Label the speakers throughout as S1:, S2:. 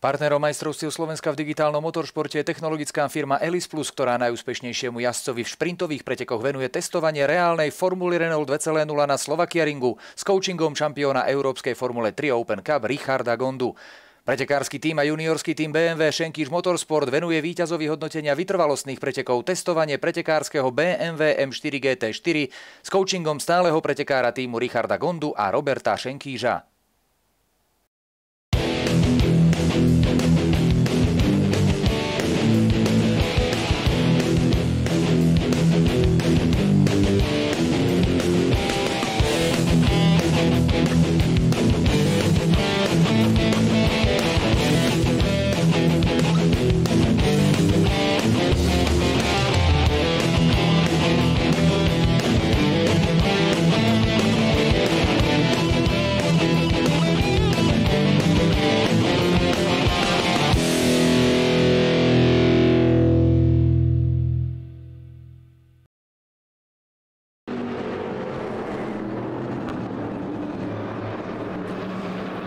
S1: Partnerom majstrovstiev Slovenska v digitálnom motoršporte je technologická firma Elis Plus, ktorá najúspešnejšiemu jazdcovi v šprintových pretekoch venuje testovanie reálnej Formuly Renault 2.0 na Slovakia Ringu s coachingom šampióna Európskej Formule 3 Open Cup Richarda Gondu. Pretekársky tím a juniorský tím BMW Schenkisch Motorsport venuje víťazovi hodnotenia vytrvalostných pretekov testovanie pretekárskeho BMW M4 GT4 s coachingom stáleho pretekára tímu Richarda Gondu a Roberta Schenkischa.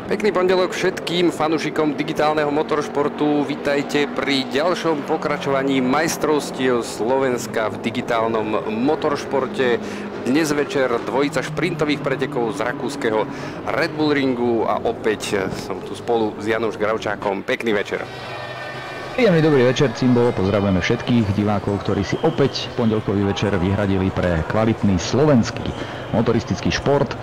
S2: Pekný pondelok všetkým fanúšikom digitálneho motoršportu. Vítajte pri ďalšom pokračovaní majstrovstiev Slovenska v digitálnom motoršporte. Dnes večer dvojica šprintových pretekov z rakúskeho Red Bull Ringu a opäť som tu spolu s Janouš Gravčákom. Pekný večer.
S3: Príjemný dobrý večer, Cimbo. Pozdravujeme všetkých divákov, ktorí si opäť pondelkový večer vyhradili pre kvalitný slovenský motoristický šport.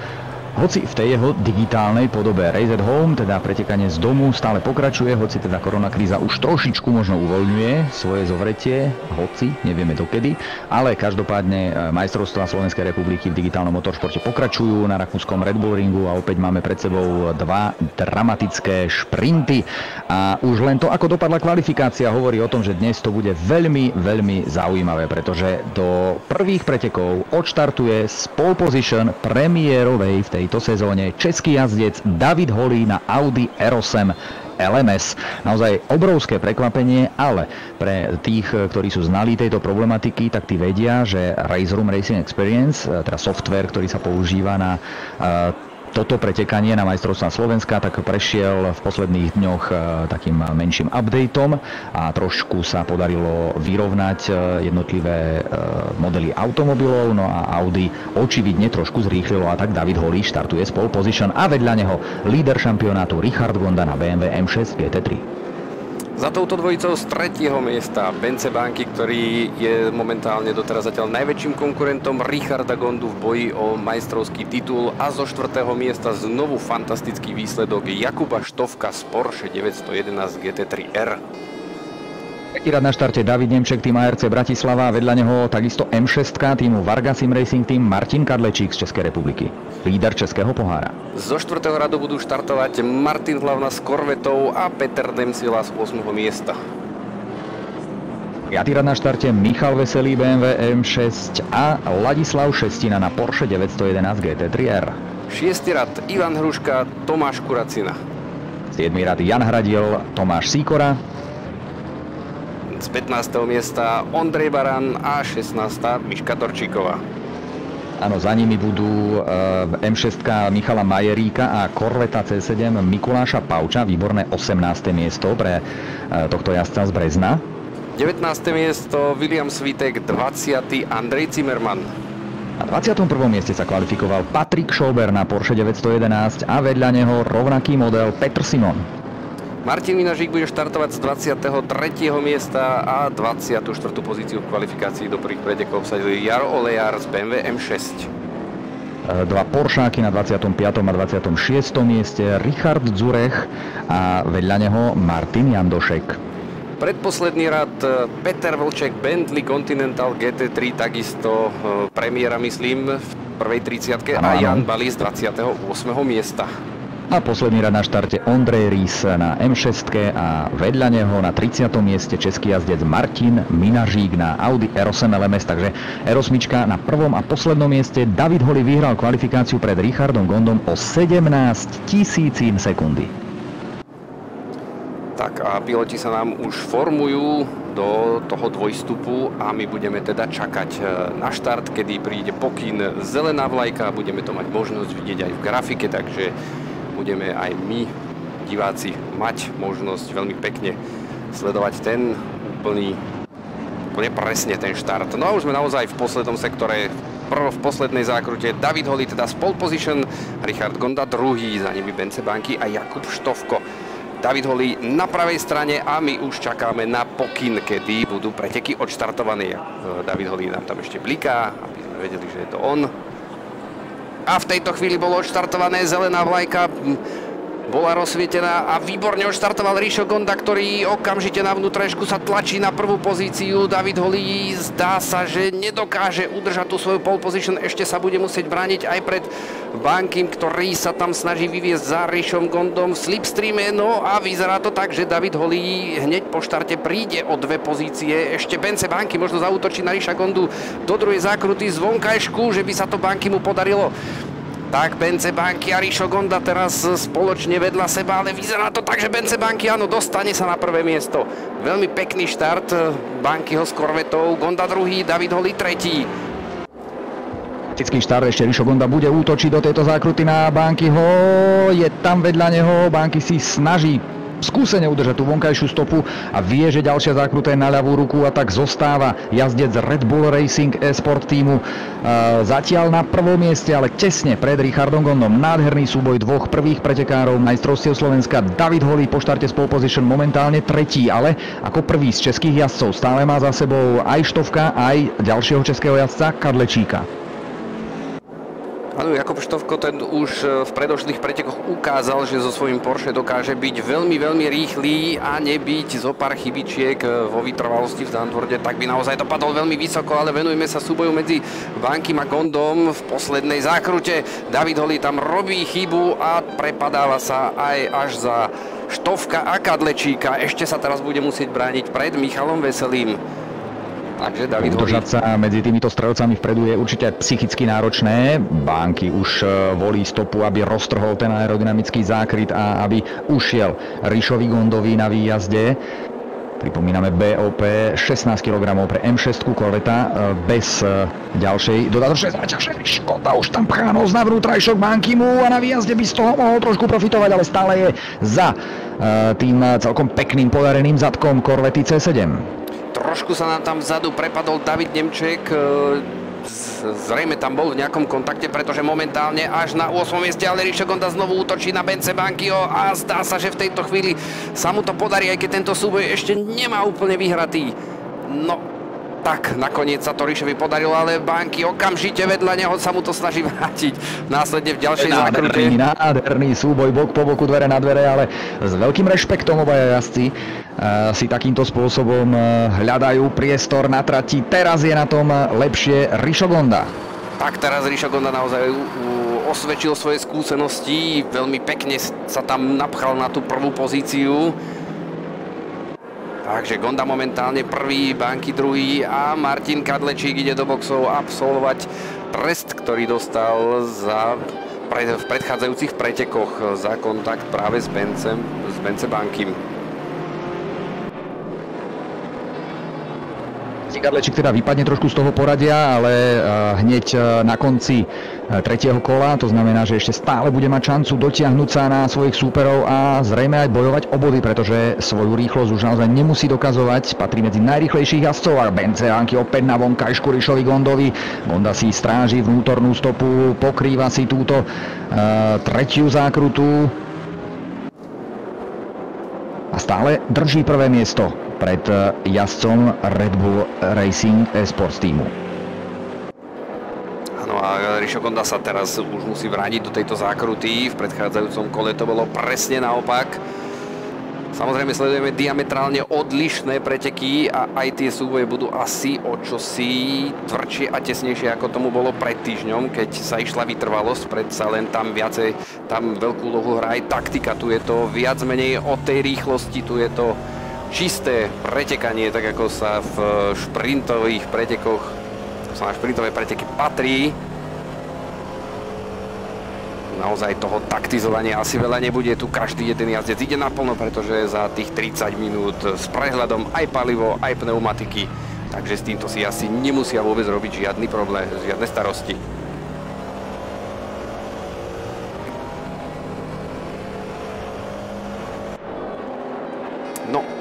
S3: Hoci v tej jeho digitálnej podobe Race at Home, teda pretekanie z domu, stále pokračuje, hoci teda koronakríza už trošičku možno uvoľňuje svoje zovretie, hoci nevieme dokedy, ale každopádne majstrovstvá Slovenskej republiky v digitálnom motoršporte pokračujú na rakúskom Red Bull Ringu a opäť máme pred sebou dva dramatické šprinty. A už len to, ako dopadla kvalifikácia, hovorí o tom, že dnes to bude veľmi, veľmi zaujímavé, pretože do prvých pretekov odštartuje z pole position premiérovej v tejto sezóne český jazdec David Holý na Audi R8 LMS. Naozaj obrovské prekvapenie, ale pre tých, ktorí sú znalí tejto problematiky, tak tí vedia, že Race Room Racing Experience, teda software, ktorý sa používa na toto pretekanie na majstrovstvá Slovenska, tak prešiel v posledných dňoch takým menším updateom a trošku sa podarilo vyrovnať jednotlivé modely automobilov, no a Audi očividne trošku zrýchlilo a tak David Holý štartuje z pole position a vedľa neho líder šampionátu Richard Gonda na BMW M6 GT3.
S2: Za touto dvojicou z 3. miesta Bence Banky, ktorý je momentálne doteraz zatiaľ najväčším konkurentom Richarda Gondu v boji o majstrovský titul, a zo 4. miesta znovu fantastický výsledok Jakuba Štovka z Porsche 911 GT3R.
S3: Tretí rad na štarte David Nemček, tým ARC Bratislava, vedľa neho takisto M6 týmu Varga Sim Racing Team Martin Kadlečík z Českej republiky, líder Českého pohára.
S2: Zo 4. radu budú štartovať Martin Hlavna s Korvetou a Peter Demsila z 8. miesta.
S3: 5. rad na štarte Michal Veselý BMW M6 a Ladislav Šestina na Porsche 911 GT3R.
S2: 6. rad Ivan Hruška, Tomáš Kuracina.
S3: 7. rad Jan Hradil, Tomáš Sikora.
S2: Z 15. miesta Ondrej Baran a 16. Miška Torčíková.
S3: Áno, za nimi budú M6 Michala Majeríka a Corvetta C7 Mikuláša Pauča. Výborné 18. miesto pre tohto jazdca z Brezna.
S2: 19. miesto William Svitek, 20. Andrej Zimmermann.
S3: Na 21. mieste sa kvalifikoval Patrik Schober na Porsche 911 a vedľa neho rovnaký model Petr Simon.
S2: Martin Minažík bude štartovať z 23. miesta a 24. pozíciu v kvalifikácii do prvých pretekov obsadili Jaro Olejar z BMW M6.
S3: Dva Poršáky na 25. a 26. mieste Richard Dzurech a vedľa neho Martin Jandošek.
S2: Predposledný rad Peter Vlček Bentley Continental GT3, takisto premiéra myslím v prvej 30. a Jan Bali z 28. miesta.
S3: A posledný rad na štarte Ondrej Rís na M6 a vedľa neho na 30. mieste český jazdec Martin Minažík na Audi R8 LMS. Takže R8 na prvom a poslednom mieste. David Holý vyhral kvalifikáciu pred Richardom Gondom o 17 000 sekundy.
S2: Tak a piloti sa nám už formujú do toho dvojstupu a my budeme teda čakať na štart, kedy príde pokyn zelená vlajka. Budeme to mať možnosť vidieť aj v grafike, takže budeme aj my diváci mať možnosť veľmi pekne sledovať ten úplne presne ten štart. No a už sme naozaj v poslednom sektore, v poslednej zákrute. David Holý teda z pole position, Richard Gonda druhý, za nimi Bence Banky a Jakub Štovko. David Holý na pravej strane a my už čakáme na pokyn, kedy budú preteky odštartované. David Holý nám tam ešte bliká, aby sme vedeli, že je to on. A v tejto chvíli bolo odštartované, zelená vlajka bola rozsvietená a výborne odštartoval Rišo Gonda, ktorý okamžite na vnútrešku sa tlačí na prvú pozíciu. David Holý zdá sa, že nedokáže udržať tú svoju pole position, ešte sa bude musieť brániť aj pred Bankym, ktorý sa tam snaží vyviesť za Rišom Gondom v slipstreame. No a vyzerá to tak, že David Holý hneď po štarte príde o 2 pozície. Ešte Bence Banky možno zaútočí na Riša Gondu do druhej zákruty z vonkajšku, že by sa to Bankymu podarilo. Tak Bence Banky a Rišo Gonda teraz spoločne vedľa seba, ale vyzerá to tak, že Bence Banky áno, dostane sa na prvé miesto. Veľmi pekný štart Bankyho s korvetou, Gonda druhý, David Holý tretí.
S3: Taktický štart, ešte Rišo Gonda bude útočiť do tejto zákruty na Bankyho, je tam vedľa neho, Banky si snaží skúsene udržať tú vonkajšiu stopu a vie, že ďalšia zákruta je na ľavú ruku a tak zostáva jazdec Red Bull Racing e-sport týmu zatiaľ na prvom mieste, ale tesne pred Richardom Gondom. Nádherný súboj dvoch prvých pretekárov majstrovstiev Slovenska. David Holý po štarte z pole position momentálne tretí, ale ako prvý z českých jazdcov stále má za sebou aj Štovka, aj ďalšieho českého jazdca Kadlečíka.
S2: Áno, Jakub Štovko ten už v predošlých pretekoch ukázal, že so svojím Porsche dokáže byť veľmi, veľmi rýchly a nebyť zo pár chybičiek vo vytrvalosti v Zandvoorde, tak by naozaj dopadol veľmi vysoko, ale venujeme sa súboju medzi Bankym a Gondom v poslednej zákrute. David Holý tam robí chybu a prepadáva sa aj až za Štovka a Kadlečíka. Ešte sa teraz bude musieť brániť pred Michalom Veselým. Takže David Holý.
S3: Udržať sa medzi týmito strelcami vpredu je určite psychicky náročné. Banky už volí stopu, aby roztrhol ten aerodynamický zákryt a aby ušiel Rišovi Gondovi na výjazde. Pripomíname BOP 16 kg pre M6 korveta bez ďalšej dodatočnej záťaže. Škoda už tam pchá nos na vnútrajšok Bankymu a na výjazde by z toho mohol trošku profitovať, ale stále je za tým celkom pekným podareným zadkom korvety C7.
S2: Trošku sa nám tam vzadu prepadol David Nemček, zrejme tam bol v nejakom kontakte, pretože momentálne až na 8. mieste, ale Rišo Gonda znovu útočí na Bence Bankyho a zdá sa, že v tejto chvíli sa mu to podarí, aj keď tento súboj ešte nemá úplne vyhratý. No, tak nakoniec sa to Rišovi podarilo, ale Banky okamžite vedľa neho sa mu to snaží vrátiť následne v ďalšej zákrute.
S3: Nádherný súboj, bok po boku, dvere na dvere, ale s veľkým rešpektom obaja jazdci si takýmto spôsobom hľadajú priestor na trati. Teraz je na tom lepšie Rišo Gonda.
S2: Tak teraz Rišo Gonda naozaj osvedčil svoje skúsenosti, veľmi pekne sa tam napchal na tú prvú pozíciu. Takže Gonda momentálne prvý, Banky druhý a Martin Kadlečík ide do boxov absolvovať trest, ktorý dostal v predchádzajúcich pretekoch za kontakt práve s Bence Bankym.
S3: Kadlečík teda vypadne trošku z toho poradia, ale hneď na konci tretieho kola, to znamená, že ešte stále bude mať šancu dotiahnuť sa na svojich súperov a zrejme aj bojovať o body, pretože svoju rýchlosť už naozaj nemusí dokazovať, patrí medzi najrýchlejších jazdcov a Bence Banky opäť na vonkajšku Rišovi Gondovi. Gonda si stráži vnútornú stopu, pokrýva si túto tretiu zákrutu a stále drží prvé miesto pred jazdcom Red Bull Racing e-sports týmu.
S2: Áno, a Rišo Gonda sa teraz už musí vrátiť do tejto zákruty. V predchádzajúcom kole to bolo presne naopak. Samozrejme sledujeme diametrálne odlišné preteky a aj tie súboje budú asi o čosi tvrdšie a tesnejšie, ako tomu bolo pred týždňom, keď sa išla vytrvalosť, predsa len tam viacej, tam veľkú úlohu hrá aj taktika. Tu je to viac menej o tej rýchlosti, tu je to čisté pretekanie, tak ako sa v šprintových pretekoch, sa na šprintové preteky patrí. Naozaj toho taktizovania asi veľa nebude, tu každý jeden jazdec ide naplno, pretože za tých 30 minút s prehľadom aj palivo, aj pneumatiky, takže s týmto si asi nemusia vôbec robiť žiadny problém, žiadne starosti.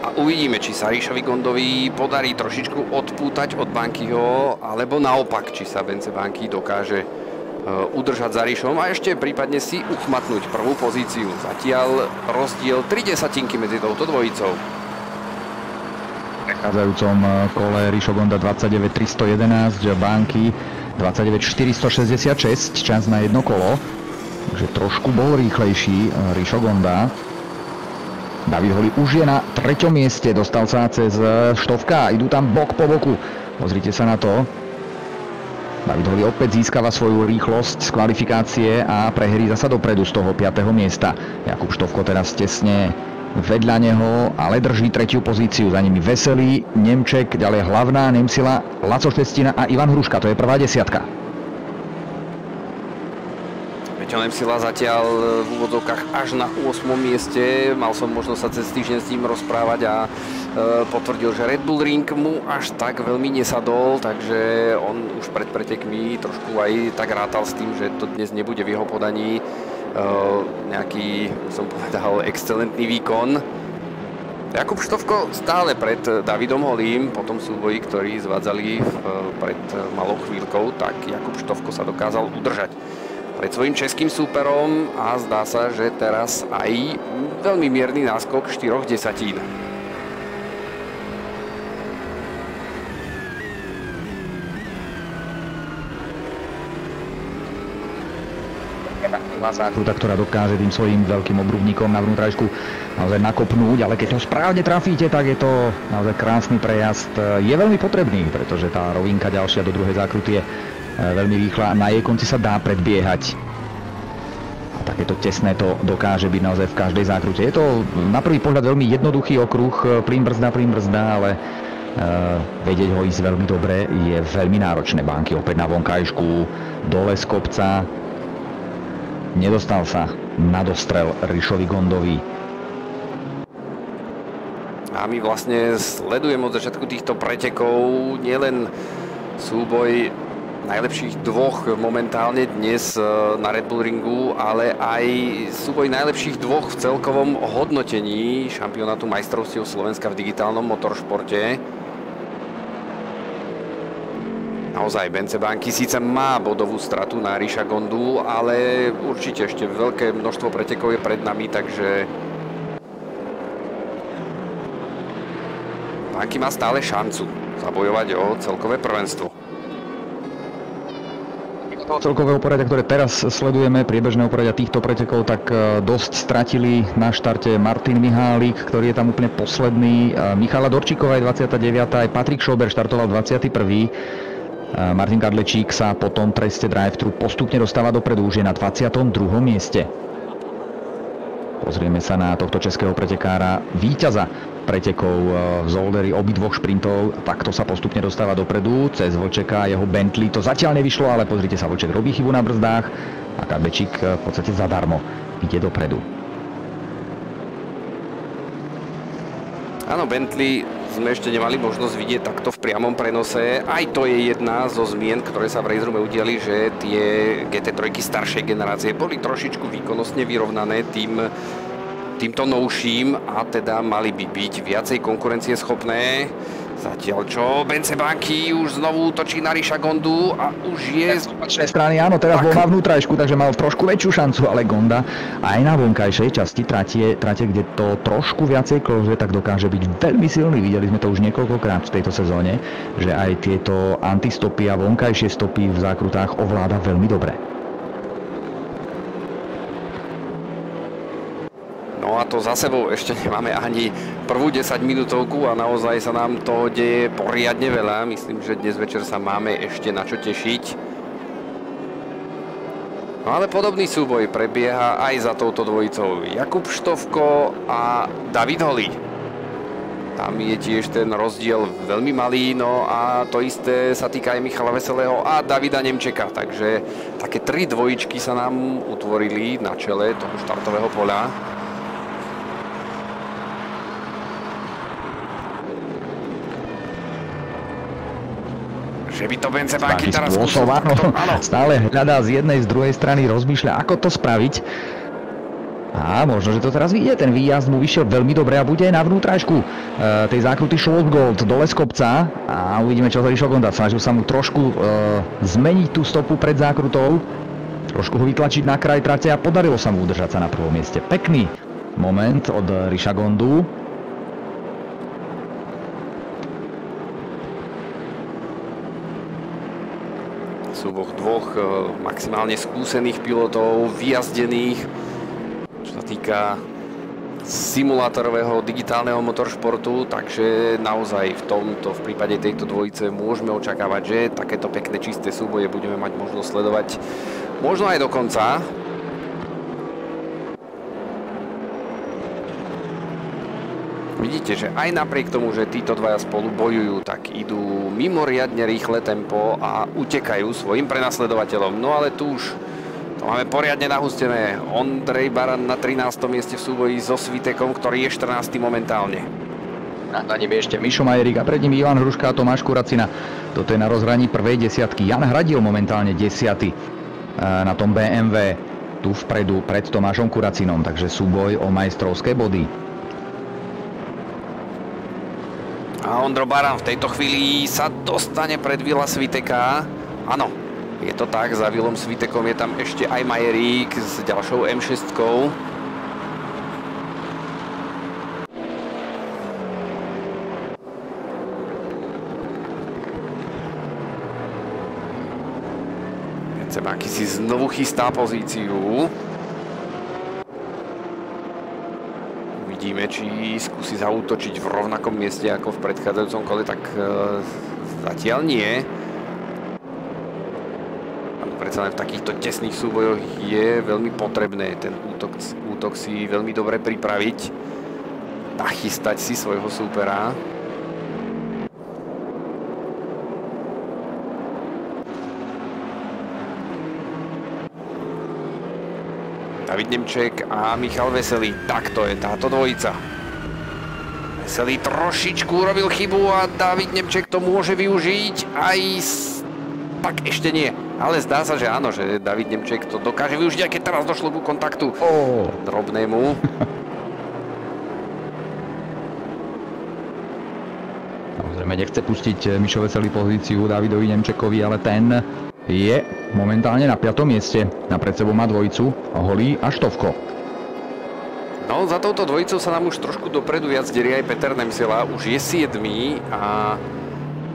S2: A uvidíme, či sa Ríšovi Gondovi podarí trošičku odpútať od Bankyho, alebo naopak, či sa Bence Banky dokáže udržať za Ríšom a ešte prípadne si uchmatnúť prvú pozíciu. Zatiaľ rozdiel 0,3 medzi touto dvojicou.
S3: V prechádzajúcom kole Ríšo Gonda 29,311, Banky 29,466, čas na jedno kolo. Takže trošku bol rýchlejší Ríšo Gonda. David Holý už je na 3. mieste, dostal sa cez Štovka, idú tam bok po boku. Pozrite sa na to. David Holý opäť získava svoju rýchlosť z kvalifikácie a prehrí zasa dopredu z toho 5. miesta. Jakub Štovko teraz tesne vedľa neho, ale drží 3. pozíciu. Za nimi Veselý, Nemček, ďalej Hlavná, Nemsila, Laco Štestina a Ivan Hruška. To je prvá desiatka.
S2: Nemsila zatiaľ v úvodzovkách až na 8. mieste. Mal som možnosť sa cez týždeň s ním rozprávať a potvrdil, že Red Bull Ring mu až tak veľmi nesadol, takže on už pred pretekmi trošku aj tak rátal s tým, že to dnes nebude v jeho podaní nejaký, som povedal, excelentný výkon. Jakub Štovko stále pred Davidom Holým, po tom súboji, ktorý zvádzali pred malou chvíľkou, tak Jakub Štovko sa dokázal udržať pred svojím českým súperom a zdá sa, že teraz aj veľmi mierny náskok 4 desatín.
S3: Zákruta, ktorá dokáže tým svojím veľkým obrubníkom na vnútrajšku naozaj nakopnúť, ale keď ho správne trafíte, tak je to naozaj krásny prejazd. Je veľmi potrebný, pretože tá rovinka ďalšia do druhej zákruty je veľmi rýchla. Na jej konci sa dá predbiehať. A takéto tesné to dokáže byť naozaj v každej zákrute. Je to na prvý pohľad veľmi jednoduchý okruh, plyn brzda, ale vedieť ho ísť veľmi dobre je veľmi náročné. Banky opäť na vonkajšku, dole z kopca. Nedostal sa na dostrel Ríšovi Gondovi.
S2: A my vlastne sledujeme od začiatku týchto pretekov nielen súboj najlepších dvoch momentálne dnes na Red Bull Ringu, ale aj súboj najlepších dvoch v celkovom hodnotení šampionátu majstrovstiev Slovenska v digitálnom motoršporte. Naozaj Bence Banky síce má bodovú stratu na Ríša Gondu, ale určite ešte veľké množstvo pretekov je pred nami, takže Banky má stále šancu zabojovať o celkové prvenstvo.
S3: Celkového poradia, ktoré teraz sledujeme, priebežného poradia týchto pretekov, tak dosť stratili na štarte Martin Mihálik, ktorý je tam úplne posledný. Michala Dorčíková je 29. Aj Patrik Šober štartoval 21. Martin Kadlečík sa po tom treste drive-thru postupne dostáva dopredu, už je na 22. mieste. Pozrieme sa na tohto českého pretekára, víťaza pretekov v Zolderi obidvoch šprintov. Takto sa postupne dostáva dopredu cez Vlčeka a jeho Bentley. To zatiaľ nevyšlo, ale pozrite sa, Vlček robí chybu na brzdách a Kadlečík v podstate zadarmo ide dopredu.
S2: Áno, Bentley sme ešte nemali možnosť vidieť takto v priamom prenose. Aj to je jedna zo zmien, ktoré sa v Racerume udiali, že tie GT3 staršej generácie boli trošičku výkonnostne vyrovnané týmto novším a teda mali by byť viacej konkurencieschopné. Zatiaľ čo Bence Banky už znovu točí na Ríša Gondu a už je
S3: z opačnej strany, áno, teraz bol na vnútrajšku, takže mal trošku väčšiu šancu, ale Gonda aj na vonkajšej časti trate, kde to trošku viacej klože, tak dokáže byť veľmi silný. Videli sme to už niekoľkokrát v tejto sezóne, že aj tieto antistopy a vonkajšie stopy v zákrutách ovláda veľmi dobre.
S2: No a to za sebou ešte nemáme ani prvú 10-minútovku a naozaj sa nám toho deje poriadne veľa. Myslím, že dnes večer sa máme ešte na čo tešiť. No ale podobný súboj prebieha aj za touto dvojicou. Jakub Štovko a David Holý. Tam je tiež ten rozdiel veľmi malý, no a to isté sa týka aj Michala Veselého a Davida Nemčeka. Takže také 3 dvojičky sa nám utvorili na čele toho štartového poľa. Že by to Bence Banky teraz
S3: skúsil. Stále hľadá z jednej, z druhej strany, rozmýšľa, ako to spraviť. A možno, že to teraz vyjde. Ten výjazd mu vyšiel veľmi dobre a bude aj na vnútražku tej zákruty Schlossgold dole z kopca. A uvidíme, čo to Rišo Gonda. Snažil sa mu trošku zmeniť tú stopu pred zákrutou. Trošku ho vytlačiť na kraj trate a podarilo sa mu udržať sa na prvom mieste. Pekný moment od Riša Gondu.
S2: Súboh dvoch maximálne skúsených pilotov, vyjazdených, čo sa týka simulátorového digitálneho motoršportu, takže naozaj v prípade tejto dvojice môžeme očakávať, že takéto pekné čisté súboje budeme mať možnosť sledovať možno aj do konca. Vidíte, že aj napriek tomu, že títo dvaja spolu bojujú, tak idú mimoriadne rýchle tempo a utekajú svojim prenasledovateľom. No ale tu už to máme poriadne nahustené. Ondrej Baran na 13. mieste v súboji so Svitékom, ktorý je 14. momentálne.
S3: Na ním ešte Mišo Majerík a pred ním Ivan Hruška a Tomáš Kuracina. Toto je na rozhraní prvej desiatky. Jan Hradil momentálne 10. na tom BMW. Tu vpredu pred Tomášom Kuracinom, takže súboj o majstrovské body.
S2: A Ondro Baran v tejto chvíli sa dostane pred Vila Sviteka. Áno, je to tak, za Vilom Svitekom je tam ešte aj Majerík s ďalšou M6. Cebáky si znovu chystá pozíciu. Uvidíme, či skúsi zaútočiť v rovnakom mieste ako v predchádzajúcom kole, tak zatiaľ nie. Predsa len v takýchto tesných súbojoch je veľmi potrebné ten útok si veľmi dobre pripraviť, nachystať si svojho súpera. David Nemček a Michal Veselý. Tak to je táto dvojica. Veselý trošičku urobil chybu a David Nemček to môže využiť aj tak ešte nie. Ale zdá sa, že áno, že David Nemček to dokáže využiť, aj keď teraz došlo ku kontaktu drobnému.
S3: Samozrejme nechce pustiť Mišo Veselý pozíciu Davidovi Nemčekovi, ale ten je momentálne na 5. mieste. Na pred sebou má dvojicu Holý a Štovko.
S2: No, za touto dvojicou sa nám už trošku dopredu viac derí aj Peter Nemsela. Už je 7. a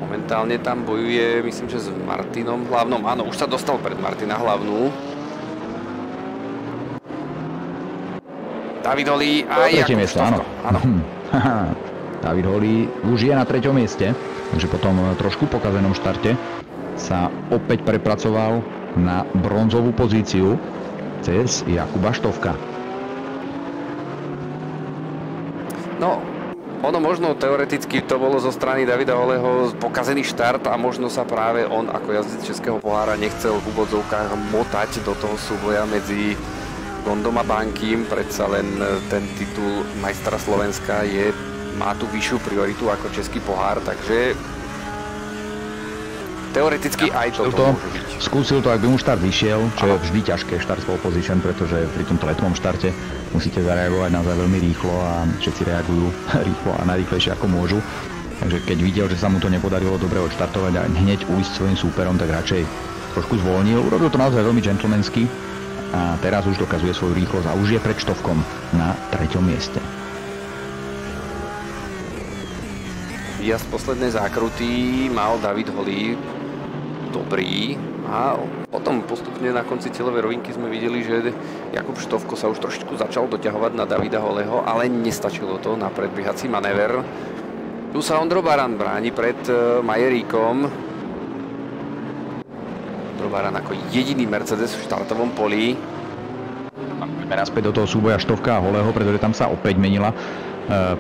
S2: momentálne tam bojuje, myslím, že s Martinom Hlavnom. Áno, už sa dostal pred Martina Hlavnú. David Holý a
S3: Jakub Štovko. Áno. David Holý už je na 3. mieste, takže po tom trošku pokazenom štarte sa opäť prepracoval na bronzovú pozíciu cez Jakuba Štovka.
S2: No, ono možno teoreticky to bolo zo strany Davida Holého pokazený štart a možno sa práve on ako jazdec Českého pohára nechcel v úvodzovkách motať do toho súboja medzi Gondom a Bankým. Predsa len ten titul majstra Slovenska má tú vyššiu prioritu ako Český pohár, takže teoreticky aj toto môže byť.
S3: Skúsil to, ak by mu štart vyšiel, čo je vždy ťažké štart z pole position, pretože pri tomto letnom štarte musíte zareagovať naozaj veľmi rýchlo a všetci reagujú rýchlo a najrýchlejšie ako môžu. Takže keď videl, že sa mu to nepodarilo dobre odštartovať a hneď ujsť svojim súperom, tak radšej trošku zvolnil. Urobil to naozaj veľmi gentlemensky a teraz už dokazuje svoju rýchlosť a už je pred Štovkom na 3. mieste.
S2: Výjazd poslednej zákruty mal David Holý dobrý a potom postupne na konci cieľovej rovinky sme videli, že Jakub Štovko sa už trošičku začal doťahovať na Davida Holého, ale nestačilo to na predbiehací manéver. Tu sa Ondro Baran bráni pred Majeríkom. Ondro Baran ako jediný Mercedes v štartovom poli.
S3: Poďme naspäť do toho súboja Štovka a Holého, pretože tam sa opäť menila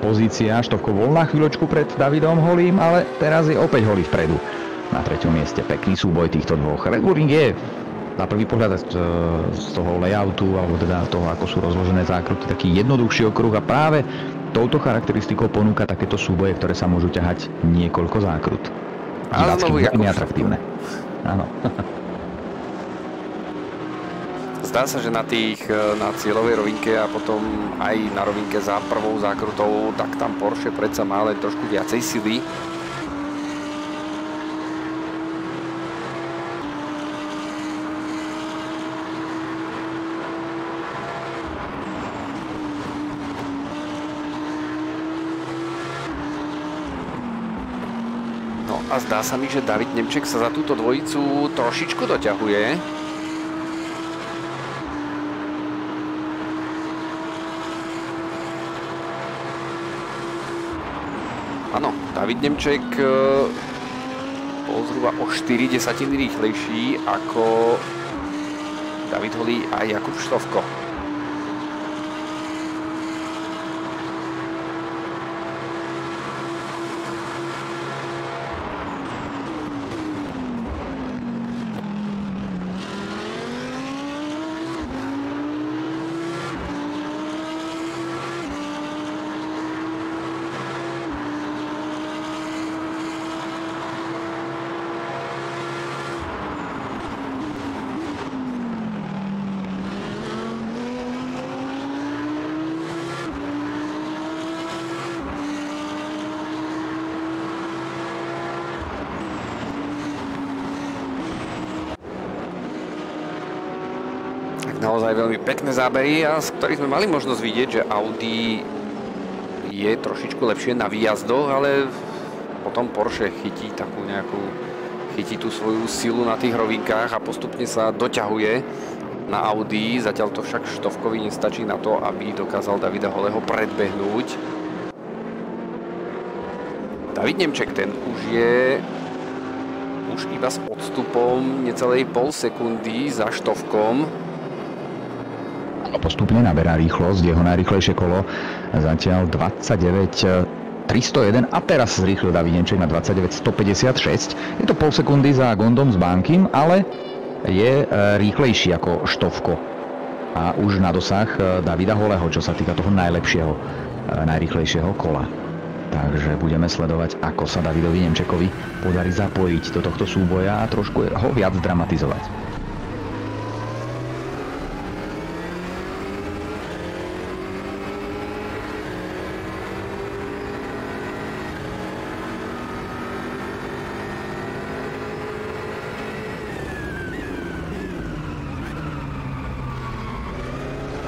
S3: pozícia. Štovko bol na chvíľočku pred Davidom Holým, ale teraz je opäť Holý vpredu. Na 3. mieste pekný súboj týchto dvoch. Red Bull Ring je na prvý pohľad z toho layoutu, alebo teda toho, ako sú rozložené zákruty, taký jednoduchší okruh a práve touto charakteristikou ponúka takéto súboje, ktoré sa môžu ťahať niekoľko zákrut. Divácky veľmi atraktívne. Áno.
S2: Zdá sa, že na cieľovej rovinke a potom aj na rovinke za prvou zákrutou, tak tam Porsche predsa má len trošku viacej sily. No a zdá sa mi, že David Nemček sa za túto dvojicu trošičku doťahuje. Áno, David Nemček bol zhruba o 4 desatiny rýchlejší ako David Holý a Jakub Štovko. Naozaj veľmi pekné zábery, a z ktorých sme mali možnosť vidieť, že Audi je trošičku lepšie na výjazdoch, ale potom Porsche chytí tú svoju silu na tých rovinkách a postupne sa doťahuje na Audi. Zatiaľ to však Štovkovi nestačí na to, aby dokázal Davida Holého predbehnúť. David Nemček, ten už je iba s odstupom necelej pol sekundy za Štovkom.
S3: Postupne naberá rýchlosť, jeho najrýchlejšie kolo zatiaľ 29.301 a teraz zrýchlil David Nemček na 29.156. Je to pol sekundy za Gondom s Bankým, ale je rýchlejší ako Štovko a už na dosah Davida Holého, čo sa týka toho najrýchlejšieho kola. Takže budeme sledovať, ako sa Davidovi Nemčekovi podarí zapojiť do tohto súboja a trošku ho viac dramatizovať.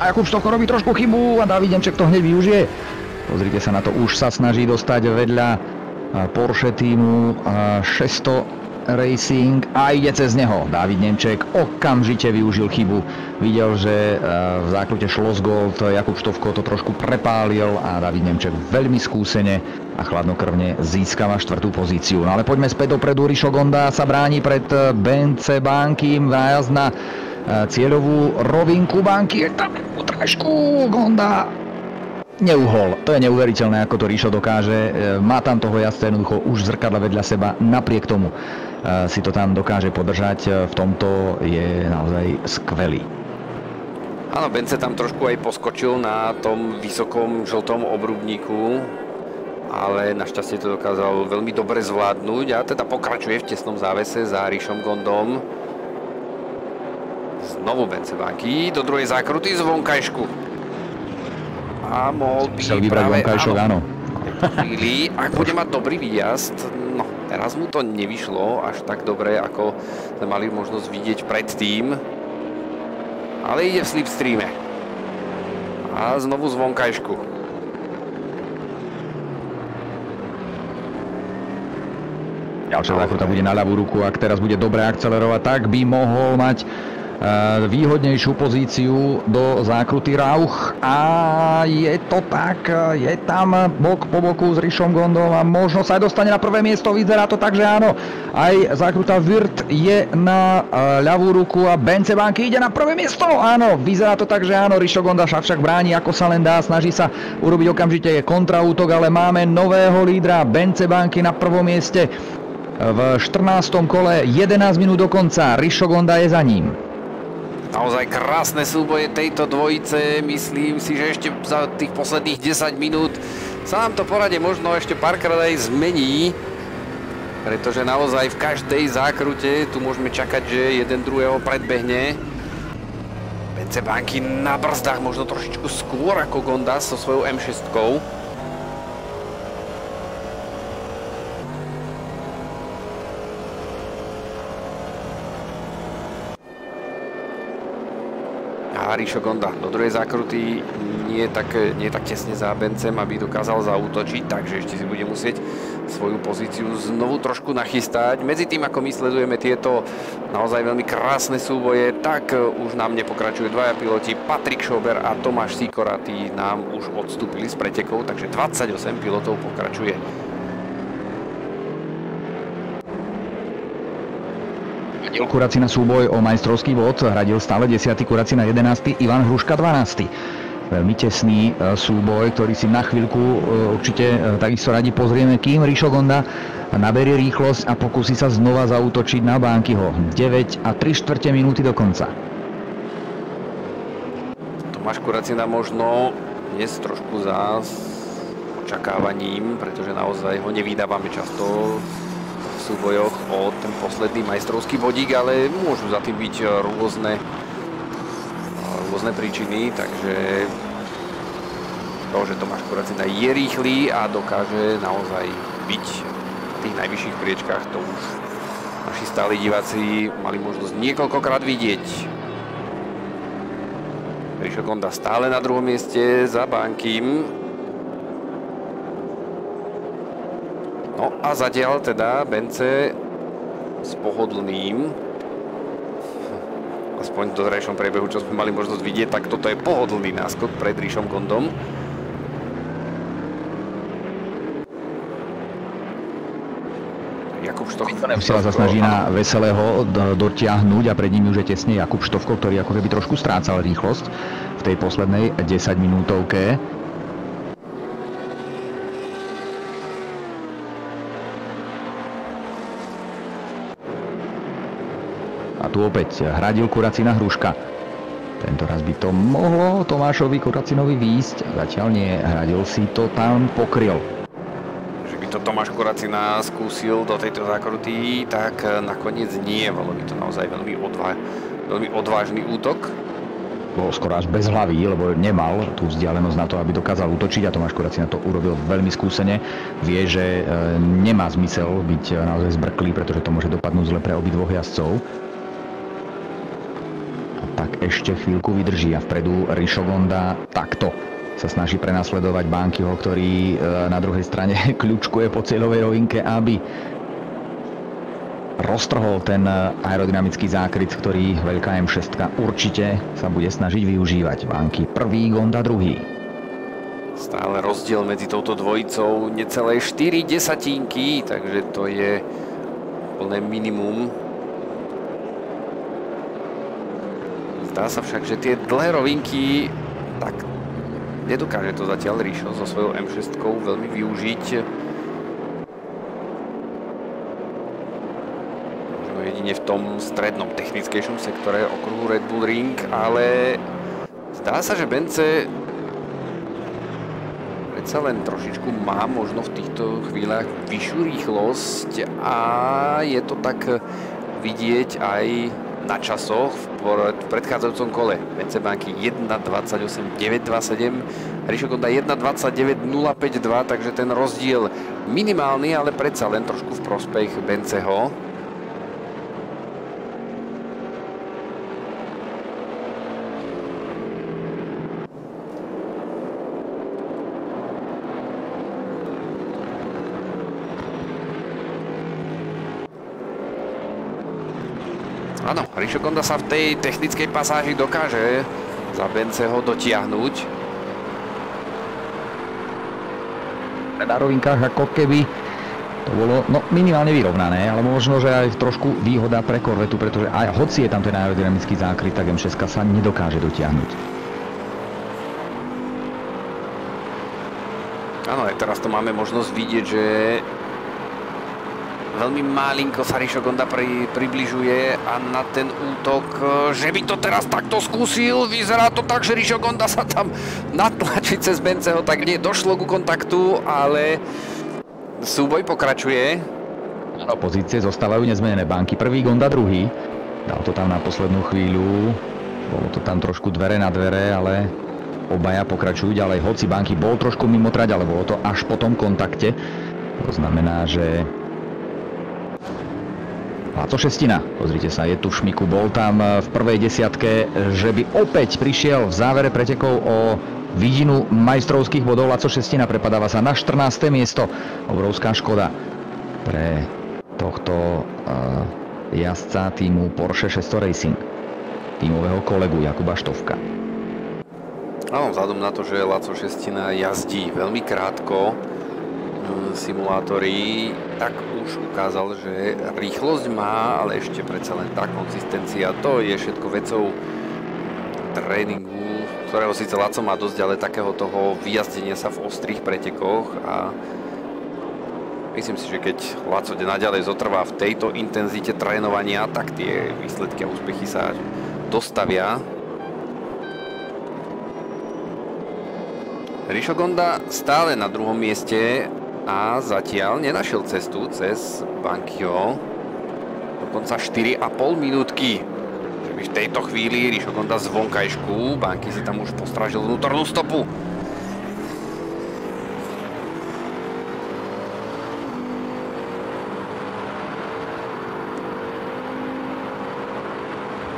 S3: A Jakub Štovko robí trošku chybu a David Nemček to hneď využije. Pozrite sa na to, už sa snaží dostať vedľa Porsche týmu 600 Racing a ide cez neho. David Nemček okamžite využil chybu. Videl, že v zákrute Schlossgold Jakub Štovko to trošku prepálil a David Nemček veľmi skúsene a chladnokrvne získava 4. pozíciu. No ale poďme späť dopredu. Rišo Gonda sa bráni pred Bence Bankým. Nájazd na cieľovú rovinku. Banky je tam trošku. Gonda neuhol. To je neuveriteľné, ako to Rišo dokáže. Má tam toho jazdca jednoducho už zrkadla vedľa seba. Napriek tomu si to tam dokáže podržať. V tomto je naozaj skvelý.
S2: Áno, Bence tam trošku aj poskočil na tom vysokom žltom obrubníku, ale našťastie to dokázal veľmi dobre zvládnuť a teda pokračuje v tesnom závese za Rišom Gondom. Znovu Bence Banky do druhej zákruty z vonkajšku. A mohol by práve
S3: áno.
S2: Chvíli, ak bude mať dobrý výjazd, no teraz mu to nevyšlo až tak dobre, ako sme mali možnosť vidieť predtým. Ale ide v slipstreame. A znovu z vonkajšku.
S3: Ďalšia zákruta bude na ľavú ruku, ak teraz bude dobre akcelerovať, tak by mohol mať výhodnejšiu pozíciu do zákruty Rauch a je to tak, je tam bok po boku s Rišom Gondom a možno sa aj dostane na prvé miesto, vyzerá to tak, že áno, aj zákruta Wirth je na ľavú ruku a Bence Banky ide na prvé miesto, áno, vyzerá to tak, že áno, Rišo Gonda však bráni ako sa len dá, snaží sa urobiť okamžite kontraútok, ale máme nového lídra, Bence Banky na prvom mieste v 14. kole, 11 minút do konca, Rišo Gonda je za ním.
S2: Naozaj krásne súboje tejto dvojice, myslím si, že ešte za tých posledných 10 minút sa nám to poradie možno ešte párkrát aj zmení, pretože naozaj v každej zákrute tu môžeme čakať, že jeden druhého predbehne. BNC Banky na brzdách možno trošičku skôr ako Gonda so svojou M6. A Rišo Gonda do druhej zákruty nie je tak tesne za Bencem, aby dokázal zaútočiť, takže ešte si bude musieť svoju pozíciu znovu trošku nachystať. Medzi tým, ako my sledujeme tieto naozaj veľmi krásne súboje, tak už nám nepokračujú dvaja piloti, Patrik Schober a Tomáš Sikora, tí nám už odstúpili z pretekov, takže 28 pilotov pokračuje.
S3: Kuracina súboj o majstrovský bod, hradil stále 10. Kuracina 11. Ivan Hruška 12. Veľmi tesný súboj, ktorý si na chvíľku určite takisto radi pozrieme, kým Rišo Gonda naberie rýchlosť a pokúsi sa znova zaútočiť na Bankyho. 9 a 3/4 minúty do konca.
S2: Tomáš Kuracina možno dnes trošku za očakávaním, pretože naozaj ho nevydávame často v súbojoch o ten posledný majstrovský bodík, ale môžu za tým byť rôzne príčiny, takže to, že Tomáš Kuracina je rýchly a dokáže naozaj byť v tých najvyšších priečkách, to už naši stáli diváci mali možnosť niekoľkokrát vidieť. Rišo Gonda stále na druhom mieste za Bankym. No a zatiaľ teda Bence s pohodlným, aspoň v doterajšom priebehu, čo sme mali možnosť vidieť, tak toto je pohodlný náskok pred Rišom Gondom. Jakub Štoch
S3: sa snaží na Veselého dotiahnuť a pred ním už je tesne Jakub Štovko, ktorý ako keby trošku strácal rýchlosť v tej poslednej 10 minútovke. A tu opäť hradil Kuracina Hruška. Tento raz by to mohlo Tomášovi Kuracinovi výjsť. Zatiaľ nie, hradil si to tam pokryl.
S2: Že by to Tomáš Kuracina skúsil do tejto zákruty, tak nakoniec nie. Bolo by to naozaj veľmi odvážny útok.
S3: Bolo skoro až bez hlavy, lebo nemal tú vzdialenosť na to, aby dokázal útočiť a Tomáš Kuracina to urobil veľmi skúsene. Vie, že nemá zmysel byť naozaj zbrklý, pretože to môže dopadnúť zle pre obidvoch jazdcov. Tak ešte chvíľku vydrží a vpredu Rišo Gonda takto sa snaží prenasledovať Bankyho, ktorý na druhej strane kľúčkuje po cieľovej rovinke, aby roztrhol ten aerodynamický zákryt, ktorý veľká M6 určite sa bude snažiť využívať. Banky prvý, Gonda druhý.
S2: Stále rozdiel medzi touto dvojicou necelé 4 desatinky, takže to je plné minimum. Zdá sa však, že tie dlhé rovinky, tak nedokáže to zatiaľ Rišo so svojou M6 veľmi využiť. Možno jedine v tom strednom technickejšom sektore okruhu Red Bull Ring, ale zdá sa, že Bence predsa len trošičku má možno v týchto chvíľach vyššiu rýchlosť a je to tak vidieť aj na časoch v predchádzajúcom kole. Bence Banky 1.28.927, Rišo Gonda 1.29.052, takže ten rozdiel minimálny, ale predsa len trošku v prospech Benceho. Áno, Rišo Gonda sa v tej technickej pasáži dokáže za Benceho dotiahnuť.
S3: Na rovinkách ako keby to bolo minimálne vyrovnané, ale možno, že aj trošku výhoda pre Corvetu, pretože aj hoci je tam ten aerodynamický zákryt, tak M6 sa nedokáže dotiahnuť.
S2: Áno, aj teraz to máme možnosť vidieť, že veľmi malinko sa Rišo Gonda približuje a na ten útok, že by to teraz takto skúsil, vyzerá to tak, že Rišo Gonda sa tam natlačí cez Benceho, tak nie došlo ku kontaktu, ale súboj pokračuje.
S3: Áno, pozície zostávajú nezmenené. Banky prvý, Gonda druhý. Dal to tam na poslednú chvíľu Bolo to tam trošku dvere na dvere, ale obaja pokračujú ďalej. Hoci Banky bol trošku mimo trať, ale bolo to až po tom kontakte. To znamená, že Láco Šestina, pozrite sa, je tu v šmiku, bol tam v prvej desiatke, že by opäť prišiel v závere pretekov o vidinu majstrovských bodov. Láco Šestina prepadáva sa na 14. miesto. Obrovská škoda pre tohto jazdca týmu Porsche 600 Racing, tímového kolegu Jakuba Štovka.
S2: Áno, vzhľadom na to, že Láco Šestina jazdí veľmi krátko simulátory, tak už ukázal, že rýchlosť má, ale ešte predsa len tá konzistencia, to je všetko vecou tréningu, ktorého síce Láco má dosť, ale takého toho vyjazdenia sa v ostrých pretekoch, a myslím si, že keď Láco naďalej zotrvá v tejto intenzite trénovania, tak tie výsledky a úspechy sa dostavia. Rišo Gonda stále na druhom mieste a zatiaľ nenašiel cestu cez Bankyho. Dokonca 4,5 minútky. Že by v tejto chvíli Rišo Gonda z vonkajšku, Banky si tam už postrážil vnútornú stopu.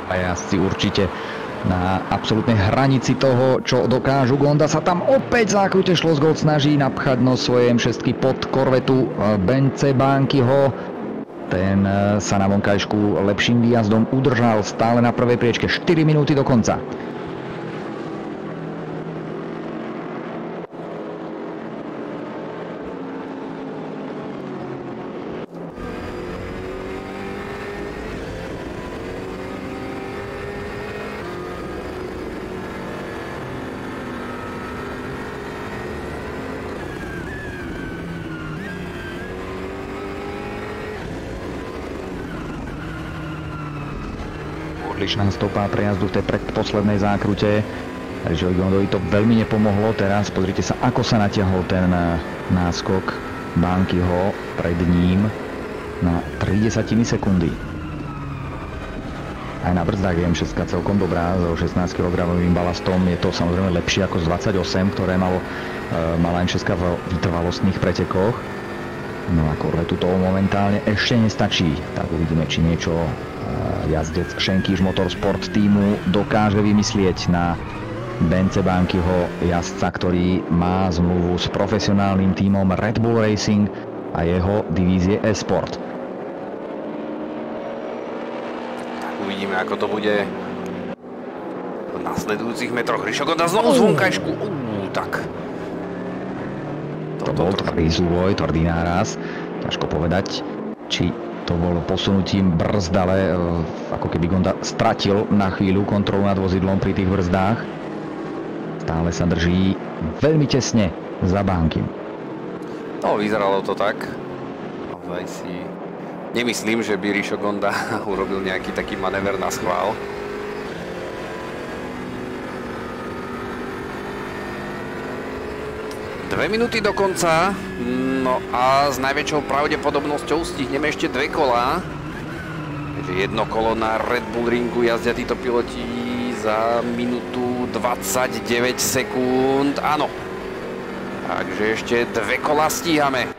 S3: A jazdci určite na absolútnej hranici toho, čo dokážu. Gonda sa tam opäť v zákrute Schlossgold snaží napchať nos svojej M6 pod korvetu Bence Bankyho. Ten sa na vonkajšku lepším výjazdom udržal stále na prvej priečke. 4 minúty do konca. Odlišná stopa prejazdu v tej predposlednej zákrute. Rišovi Gondovi to veľmi nepomohlo. Teraz pozrite sa, ako sa natiahol ten náskok Bankyho pred ním na 30 sekundy. Aj na brzdách je M6 celkom dobrá, so 16 kg balastom je to samozrejme lepšie ako z 28, ktoré mala M6 v vytrvalostných pretekoch. No a korvetu toho momentálne ešte nestačí. Tak uvidíme, či niečo jazdec Schenkisch Motorsport týmu dokáže vymyslieť na Bence Bankyho, jazdca, ktorý má zmluvu s profesionálnym tímom Red Bull Racing a jeho divízie e-sport.
S2: Uvidíme, ako to bude v nasledujúcich metroch. Rišo Gonda znovu z vonkajšku. Tak.
S3: To bol tvrdý súboj, tvrdý náraz. Ťažko povedať, či to bolo posunutím brzd, ale ako keby Gonda stratil na chvíľu kontrolu nad vozidlom pri tých brzdách. Stále sa drží veľmi tesne za Bankym.
S2: No, vyzeralo to tak. Naozaj si nemyslím, že by Rišo Gonda urobil nejaký taký manéver na schvál. Dve minúty do konca, no a s najväčšou pravdepodobnosťou stihneme ešte dve kolá. Takže jedno kolo na Red Bull ringu jazdia títo piloti za minútu 29 sekúnd, áno. Takže ešte dve kolá stíhame.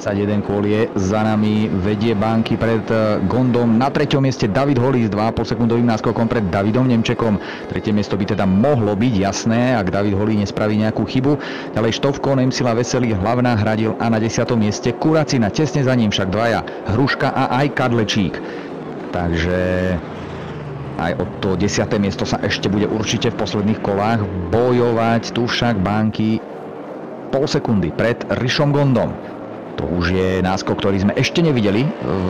S3: 21 kôl je za nami, vedie Banky pred Gondom. Na treťom mieste David Holý s 2,5 sekundovým náskokom pred Davidom Nemčekom. Tretie miesto by teda mohlo byť jasné, ak David Holý nespraví nejakú chybu. Ďalej Štovko, Nemsila, Veselý, Hlavná, Hradil a na 10. mieste Kuracina. Tesne za ním však dvaja, Hruška a aj Kadlečík. Takže aj o to 10. miesto sa ešte bude určite v posledných kolách bojovať. Tu však Banky pol sekundy pred Rišom Gondom. To už je náskok, ktorý sme ešte nevideli v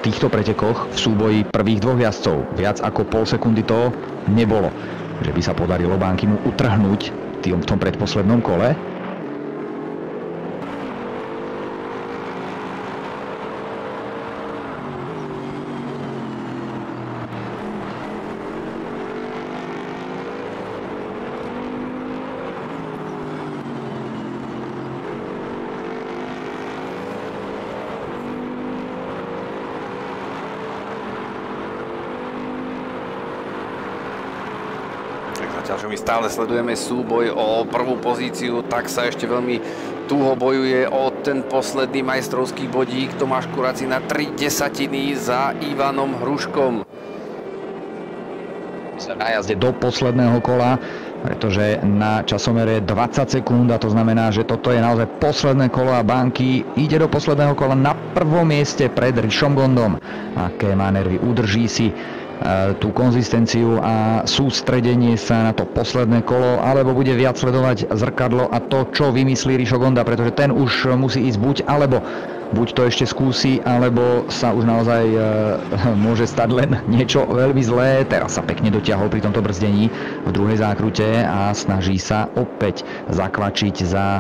S3: týchto pretekoch v súboji prvých dvoch jazdcov. Viac ako pol sekundy to nebolo, že by sa podarilo Bankymu utrhnúť v tom predposlednom kole.
S2: Takže my stále sledujeme súboj o prvú pozíciu, tak sa ešte veľmi tuho bojuje o ten posledný majstrovský bodík. Tomáš Kuracina 3/10 za Ivanom Hruškom.
S3: Na jazde do posledného kola, pretože na časomere 20 sekúnd, a to znamená, že toto je naozaj posledné kolo a Banky ide do posledného kola na prvom mieste pred Rišom Gondom. Aké má nervy, udrží si tú konzistenciu a sústredenie sa na to posledné kolo, alebo bude viac sledovať zrkadlo a to, čo vymyslí Rišo Gonda, pretože ten už musí ísť buď to ešte skúsi, alebo sa už naozaj môže stať len niečo veľmi zlé. Teraz sa pekne dotiahol pri tomto brzdení v druhej zákrute a snaží sa opäť zakvačiť za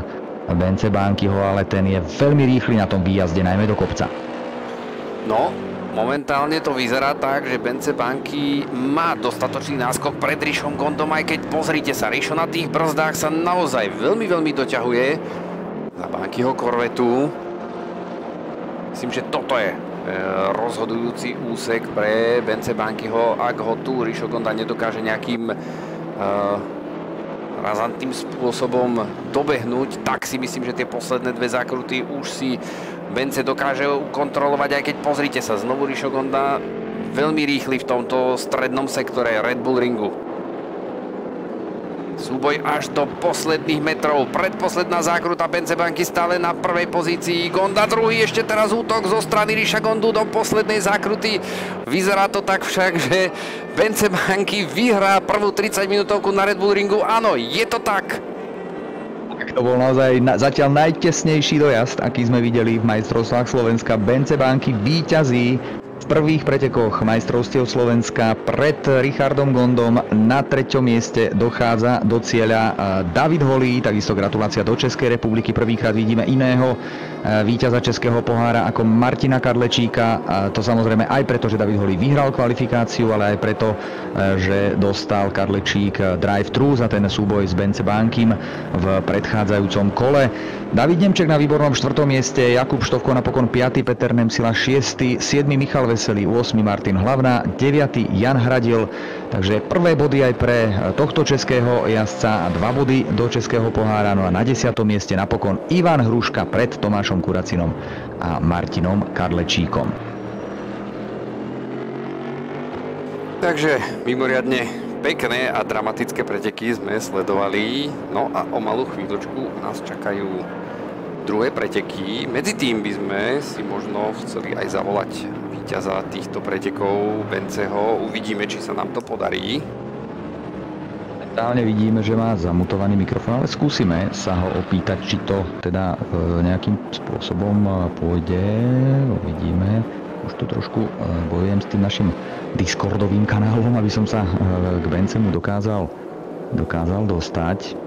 S3: Bence Bankyho, ale ten je veľmi rýchly na tom výjazde, najmä do kopca.
S2: No, momentálne to vyzerá tak, že Bence Banky má dostatočný náskok pred Rišom Gondom, aj keď pozrite sa, Rišo na tých brzdách sa naozaj veľmi doťahuje za Bankyho korvetu. Myslím, že toto je rozhodujúci úsek pre Bence Bankyho. Ak ho tu Rišo Gonda nedokáže nejakým razantným spôsobom dobehnúť, tak si myslím, že tie posledné dve zákruty už si Bence dokáže kontrolovať, aj keď pozrite sa, znovu Rišo Gonda veľmi rýchly v tomto strednom sektore Red Bull ringu. Súboj až do posledných metrov. Predposledná zákruta, Bence Banky stále na prvej pozícii. Gonda druhý, ešte teraz útok zo strany Riša Gondu do poslednej zákruty. Vyzerá to tak však, že Bence Banky vyhrá prvú 30 minútovku na Red Bull ringu. Áno, je to tak.
S3: To bol naozaj zatiaľ najtesnejší dojazd, aký sme videli v majstrovstvách Slovenska. Bence Banky víťazí v prvých pretekoch majstrovstiev Slovenska pred Richardom Gondom. Na 3. mieste dochádza do cieľa David Holý, takisto gratulácia do Českej republiky. Prvýkrát vidíme iného víťaza Českého pohára ako Martina Karlečíka. To samozrejme aj preto, že David Holý vyhral kvalifikáciu, ale aj preto, že dostal Karlečík drive-thru za ten súboj s Bence Bankym v predchádzajúcom kole. David Nemček na výbornom 4. mieste, Jakub Štovko napokon 5., Peter Nemsila 6., 7. Michal Veselý, 8. Martin Hlavna, 9. Jan Hradil. Takže prvé body aj pre tohto českého jazdca a 2 body do Českého pohára. No a na 10. mieste napokon Ivan Hruška pred Tomášom Kuracinom a Martinom Karlečíkom.
S2: Takže mimoriadne pekné a dramatické preteky sme sledovali. No a o malú chvíľočku nás čakajú druhé preteky. Medzi tým by sme si možno chceli aj zavolať víťaza týchto pretekov, Benceho. Uvidíme, či sa nám to podarí.
S3: Momentálne vidíme, že má zamutovaný mikrofón, ale skúsime sa ho opýtať, či to teda nejakým spôsobom pôjde. Uvidíme. Už tu trošku bojujem s tým našim Discordovým kanálom, aby som sa k Bencemu dokázal dostať.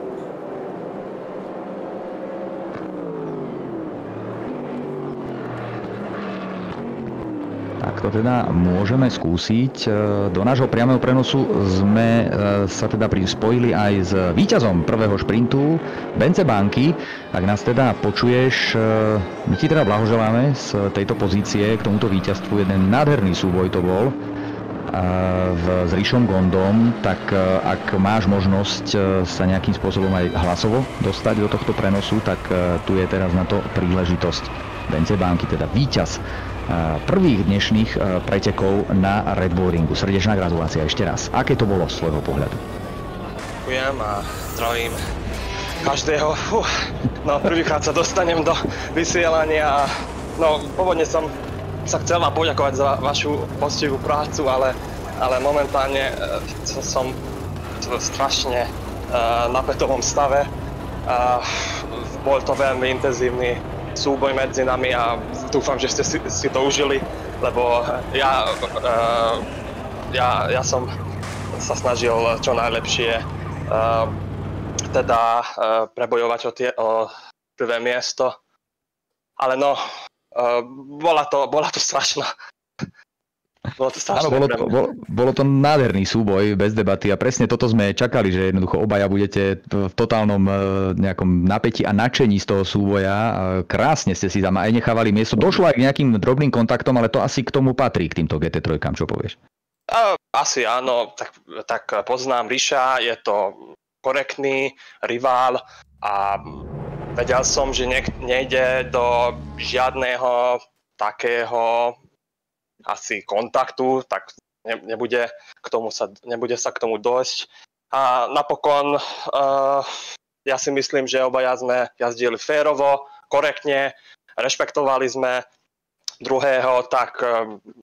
S3: Tak to teda môžeme skúsiť. Do nášho priameho prenosu sme sa teda spojili aj s víťazom prvého šprintu, Bence Banky. Ak nás teda počuješ, my ti teda blahoželáme z tejto pozície k tomuto víťazstvu. Jeden nádherný súboj to bol s Rišom Gondom, tak ak máš možnosť sa nejakým spôsobom aj hlasovo dostať do tohto prenosu, tak tu je teraz na to príležitosť. Bence Banky, teda víťaz prvých dnešných pretekov na Red Bull ringu. Srdečná gratulácia ešte raz. Aké to bolo z svojho pohľadu?
S4: Ďakujem a zdravím každého. No, prvýkrát sa dostanem do vysielania. No, pôvodne som sa chcel vám poďakovať za vašu poctivú prácu, ale momentálne som v strašne napätovom stave. Bol to veľmi intenzívny súboj medzi nami a dúfam, že ste si to užili, lebo ja som sa snažil čo najlepšie prebojovať o prvé miesto. Ale no, bola to strašná.
S3: Áno, bolo to nádherný súboj, bez debaty a presne toto sme čakali, že jednoducho obaja budete v totálnom nejakom napätí a nadšení z toho súboja. Krásne ste si tam aj nechávali miesto. Došlo aj k nejakým drobným kontaktom, ale to asi k tomu patrí, k týmto GT3, čo povieš?
S4: Asi áno, tak poznám Ríša, je to korektný rival a vedel som, že nejde do žiadneho takého asi kontaktu, tak nebude sa k tomu dosť. A napokon ja si myslím, že obaja sme jazdili férovo, korektne, rešpektovali sme druhého, tak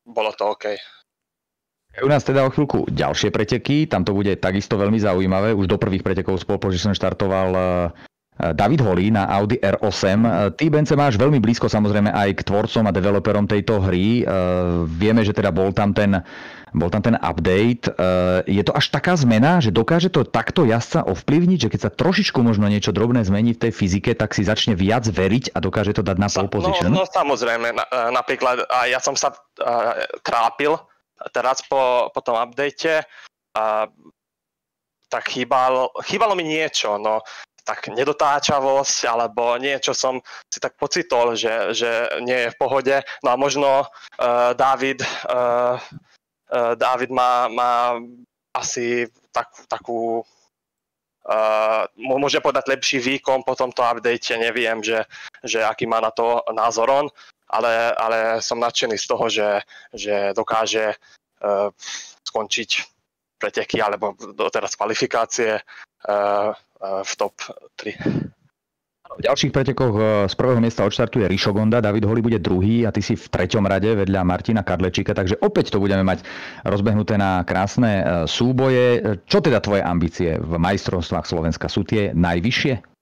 S4: bolo to OK.
S3: U nás teda o chvíľku ďalšie preteky, tam to bude takisto veľmi zaujímavé. Už do prvých pretekov z pole position štartoval David Holý na Audi R8. Ty, Bence, máš veľmi blízko samozrejme aj k tvorcom a developerom tejto hry. Vieme, že teda bol tam ten update. Je to až taká zmena, že dokáže to takto jazdca ovplyvniť, že keď sa trošičku možno niečo drobné zmení v tej fyzike, tak si začne viac veriť a dokáže to dať na pole position?
S4: No samozrejme, napríklad ja som sa trápil teraz po tom update, tak chýbalo mi niečo, no tak nedotáčavosť, alebo niečo som si tak pocitol, že nie je v pohode. No a možno David má asi takú môže podať lepší výkon po tomto update, neviem, že aký má na to názor on, ale som nadšený z toho, že dokáže skončiť preteky alebo doteraz kvalifikácie v top 3.
S3: V ďalších pretekoch z prvého miesta odštartuje Rišo Gonda, David Holý bude druhý a ty si v treťom rade vedľa Martina Kadlečíka, takže opäť to budeme mať rozbehnuté na krásne súboje. Čo teda tvoje ambície v majstrovstvách Slovenska? Sú tie najvyššie?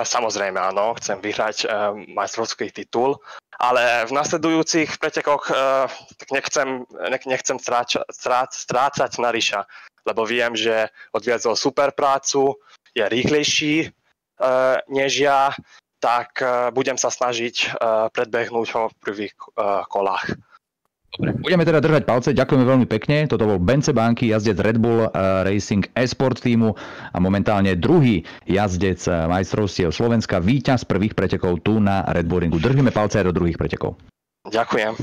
S4: Samozrejme áno, chcem vyhrať majstrovský titul, ale v nasledujúcich pretekoch nechcem strácať na Ríša, lebo viem, že odviedzol super prácu, je rýchlejší než ja, tak budem sa snažiť predbehnúť ho v prvých kolách.
S3: Dobre, budeme teda držať palce, ďakujeme veľmi pekne. Toto bol Bence Banky, jazdec Red Bull Racing Esport týmu a momentálne druhý jazdec majstrovstiev Slovenska, víťaz prvých pretekov tu na Red Bull ringu. Držíme palce aj do druhých pretekov.
S4: Ďakujem.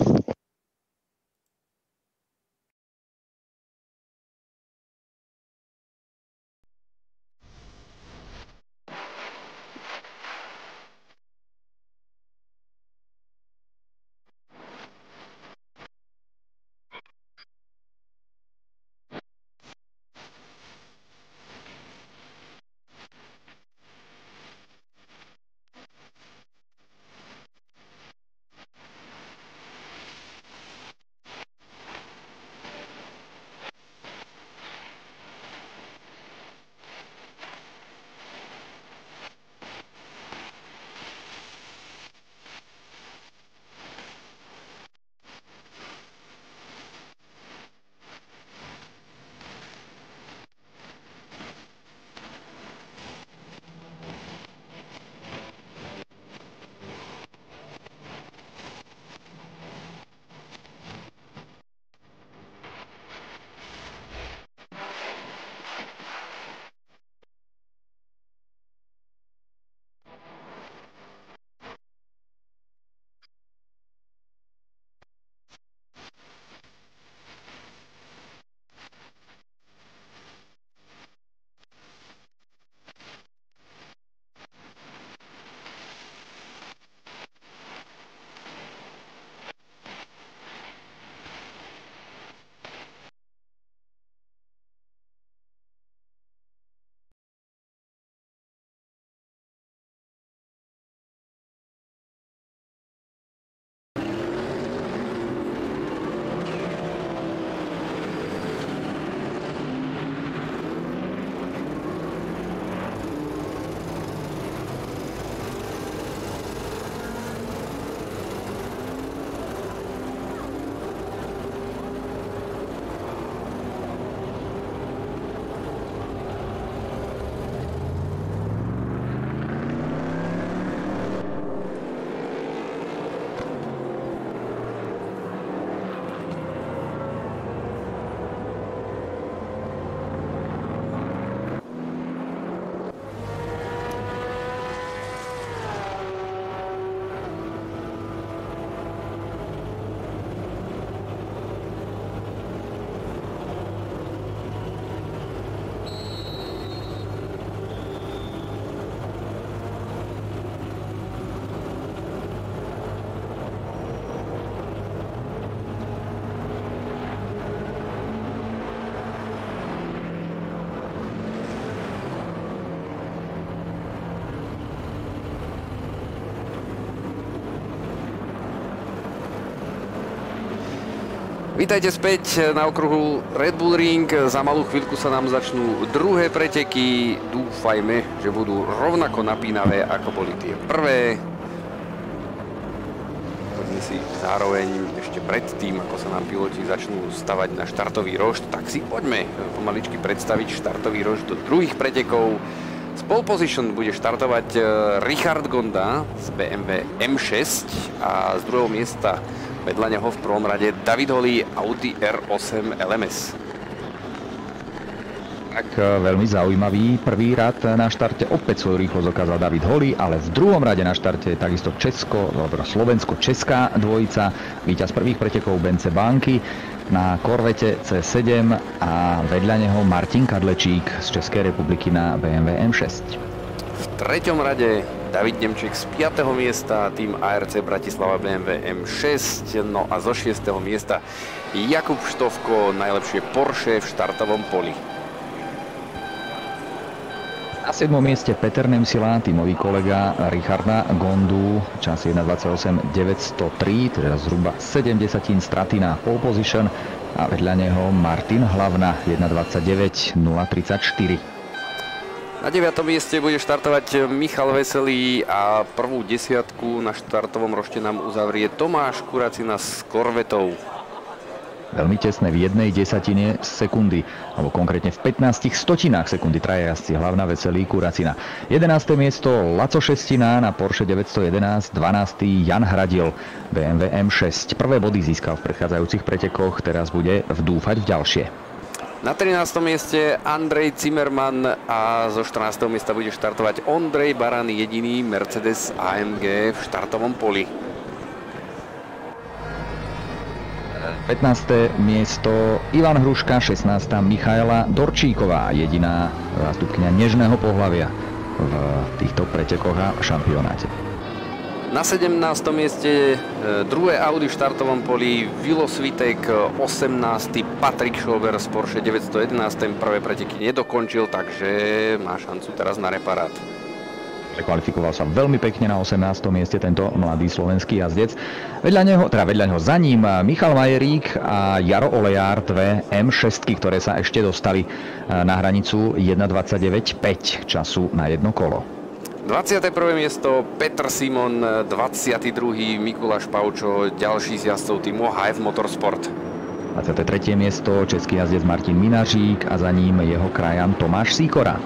S2: Vítajte späť na okruhu Red Bull Ring. Za malú chvíľku sa nám začnú druhé preteky. Dúfajme, že budú rovnako napínavé, ako boli tie prvé. Poďme si zároveň ešte pred tým, ako sa nám piloti začnú stavať na štartový rošt, tak si poďme pomaličky predstaviť štartový rošt do druhých pretekov. Z pole position bude štartovať Richard Gonda z BMW M6 a z druhého miesta vedľa neho v prvom rade David Holly, Audi R8 LMS.
S3: Tak veľmi zaujímavý prvý rad na štarte. Opäť svoju rýchlosť dokázal David Holly, ale v druhom rade na štarte je takisto slovensko-česká dvojica. Víťaz prvých pretekov Bence Banky na Corvette C7 a vedľa neho Martin Kadlečík z Českej republiky na BMW M6.
S2: V treťom rade David Nemček z 5. miesta, tým ARC Bratislava BMW M6, no a zo 6. miesta Jakub Štovko, najlepšie Porsche v štartovom poli.
S3: Na 7. mieste Peter Nemsila, tímový kolega Richarda Gondu, čas 1.28.903, teda zhruba 70 straty na pole position a vedľa neho Martin Hlavna 1.29.034.
S2: Na 9. mieste bude štartovať Michal Veselý a prvú desiatku na štartovom rošte nám uzavrie Tomáš Kuracina s Corvetou.
S3: Veľmi tesné v 1/10 sekundy, alebo konkrétne v 15 stotinách sekundy traja jazdci, Hlavna, Veselý, Kuracina. 11. miesto Laco Šestina na Porsche 911, 12. Jan Hradil, BMW M6. Prvé body získal v predchádzajúcich pretekoch, teraz bude vdúfať v ďalšie.
S2: Na 13. mieste Andrej Zimmermann a zo 14. miesta bude štartovať Ondrej Baran, jediný Mercedes AMG v štartovom poli.
S3: 15. miesto Ivan Hruška, 16. Michaela Dorčíková, jediná zástupkyňa nežného pohlavia v týchto pretekoch a šampionáte.
S2: Na 17. mieste druhé Audi v štartovom poli Vilo Svitek, 18. Patrik Schober z Porsche 911, ten prvé preteky nedokončil, takže má šancu teraz na reparát.
S3: Kvalifikoval sa veľmi pekne na 18. mieste tento mladý slovenský jazdec. Vedľa neho za ním Michal Majerík a Jaro Olejár, dve M6, ktoré sa ešte dostali na hranicu 1.29.5 času na jedno kolo.
S2: 21. miesto Petr Simon, 22. Mikuláš Paučo, ďalší z jazdcov týmu HF Motorsport.
S3: 23. miesto český jazdec Martin Minařík a za ním jeho krajan Tomáš Sýkora.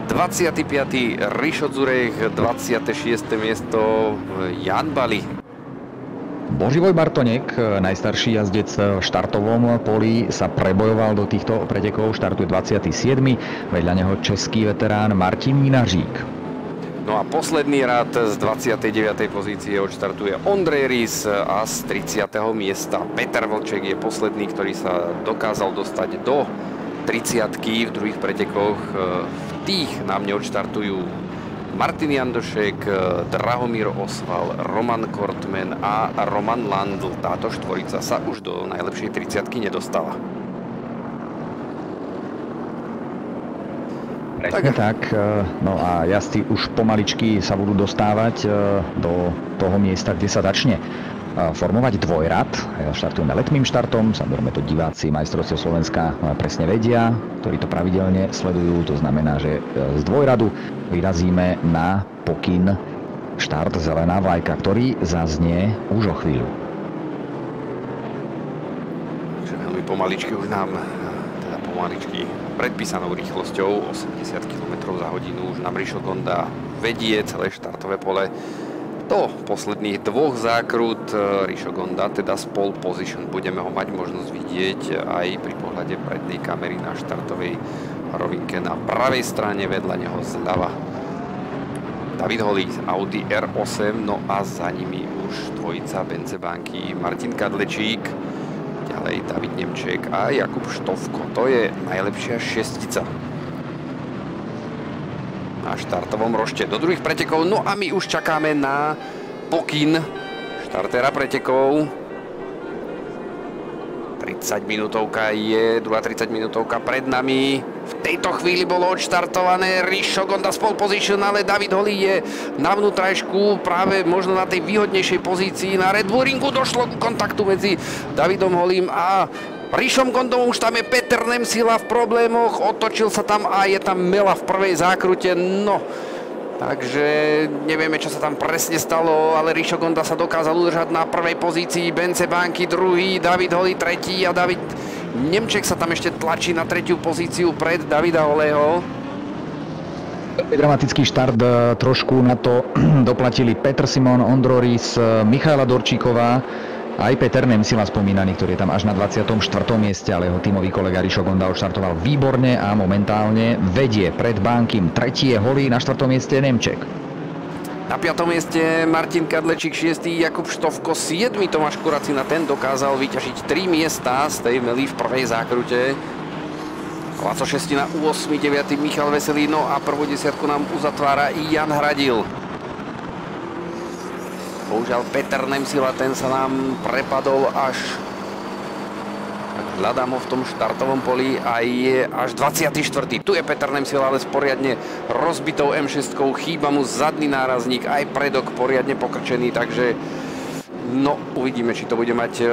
S2: 25. Rišo Dzurech, 26. miesto Jan Bali.
S3: Boživoj Bartonek, najstarší jazdec v štartovom poli, sa prebojoval do týchto pretekov, štartuje 27. Vedľa neho český veterán Martin Minařík.
S2: No a posledný rad z 29. pozície odštartuje Ondrej Rys a z 30. miesta Peter Vlček je posledný, ktorý sa dokázal dostať do 30-ky v druhých pretekoch. V tých nám neodštartujú Martin Jandošek, Drahomír Osval, Roman Kortman a Roman Landl. Táto štvorica sa už do najlepšej 30-ky nedostala.
S3: Tak, no a jazdci už pomaličky sa budú dostávať do toho miesta, kde sa začne formovať dvojrad. Štartujeme letmým štartom, samozrejme to diváci majstrovstiev Slovenska presne vedia, ktorí to pravidelne sledujú. To znamená, že z dvojradu vyrazíme na pokyn štart zelená vlajka, ktorý zaznie už o chvíľu.
S2: Veľmi pomaličky už nám, predpísanou rýchlosťou 80 km za hodinu už nám Rišo Gonda vedie celé štartové pole do posledných dvoch zákrut. Rišo Gonda teda z pole position, budeme ho mať možnosť vidieť aj pri pohľade prednej kamery na štartovej rovinke na pravej strane, vedľa neho zľava David Holly z Audi R8, no a za nimi už dvojica Bence Banky Martin Kadlečík, ďalej David Nemček a Jakub Štovko. To je najlepšia šestica na štartovom rošte do druhých pretekov. No a my už čakáme na pokyn štartéra pretekov. 30 minútovka je, druhá 30 minútovka pred nami. V tejto chvíli bolo odštartované Rišo Gonda z pole position, ale David Holý je na vnútrajšku, práve možno na tej výhodnejšej pozícii na Red Bull ringu. Došlo k kontaktu medzi Davidom Holým a Rišom Gondom. Už tam je Peter Nemsila v problémoch, otočil sa tam a je tam mela v prvej zákrute. No, takže nevieme, čo sa tam presne stalo, ale Rišo Gonda sa dokázal udržať na prvej pozícii, Bence Banky druhý, David Holý tretí a David Nemček sa tam ešte tlačí na tretiu pozíciu pred Davida Holého.
S3: Dramatický štart, trošku na to doplatili Petr Simon, Ondro Rys, Michaela Dorčíková, aj Peter Nemsila spomínaný, ktorý je tam až na 24. mieste, ale jeho tímový kolega Rišo Gonda odštartoval výborne a momentálne vedie pred Bankym. Tretí je Holý, na 4. mieste Nemček.
S2: Na 5. mieste Martin Kadlečík, 6. Jakub Štovko, 7. Tomáš Kuracina, ten dokázal vyťažiť 3 miesta z tej mely v prvej zákrute. Laco Šestina 8. 9. Michal Veselý, no a prvú desiatku nám uzatvára i Jan Hradil. Bohužiaľ Peter Nemsila, ten sa nám prepadol až, hľadám ho v tom štartovom poli a je až 24. Tu je Peter Nemsila, ale s poriadne rozbitou M6, chýba mu zadný nárazník, aj predok poriadne pokrčený, takže no uvidíme, či to bude mať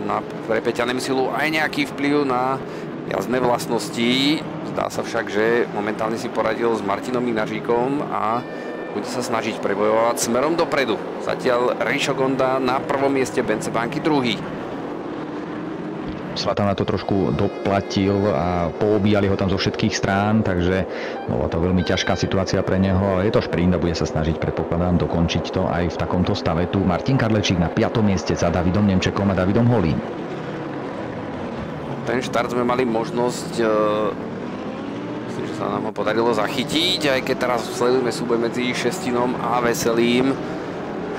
S2: na Peťa Nemsilu aj nejaký vplyv na jazdné vlastnosti. Zdá sa však, že momentálne si poradil s Martinom Ináříkom a bude sa snažiť prebojovať smerom dopredu. Zatiaľ Rišo Gonda na prvom mieste, Bence Banky druhý.
S3: Svatan na to trošku doplatil a poobíjali ho tam zo všetkých strán, takže bola to veľmi ťažká situácia pre neho, ale je to šprint a bude sa snažiť, predpokladám, dokončiť to aj v takomto stave. Tu Martin Kadlečík na 5. mieste za Davidom Nemčekom a Davidom Holým.
S2: Ten štart sme mali možnosť, myslím, že sa nám ho podarilo zachytiť, aj keď teraz sledujeme súboj medzi Šestinom a Veselým.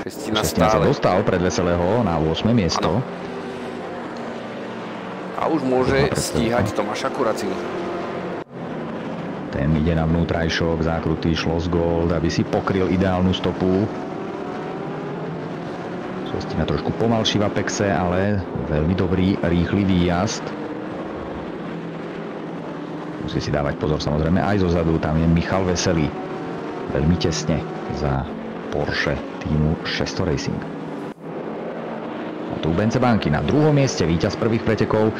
S2: Šestina
S3: sa dostal pred Veselého na 8. miesto.
S2: Ano. A už môže stíhať Tomáša Kuracinu.
S3: Ten ide na vnútrajšok, zákrutý Schloss Gold, aby si pokryl ideálnu stopu. Šestina trošku pomalší v apexe, ale veľmi dobrý, rýchly výjazd. Musí si dávať pozor samozrejme aj zo zadu, tam je Michal Veselý. Veľmi tesne za Porsche týmu Šesto Racing. Tu Bence Banky na 2. mieste, víťaz prvých pretekov.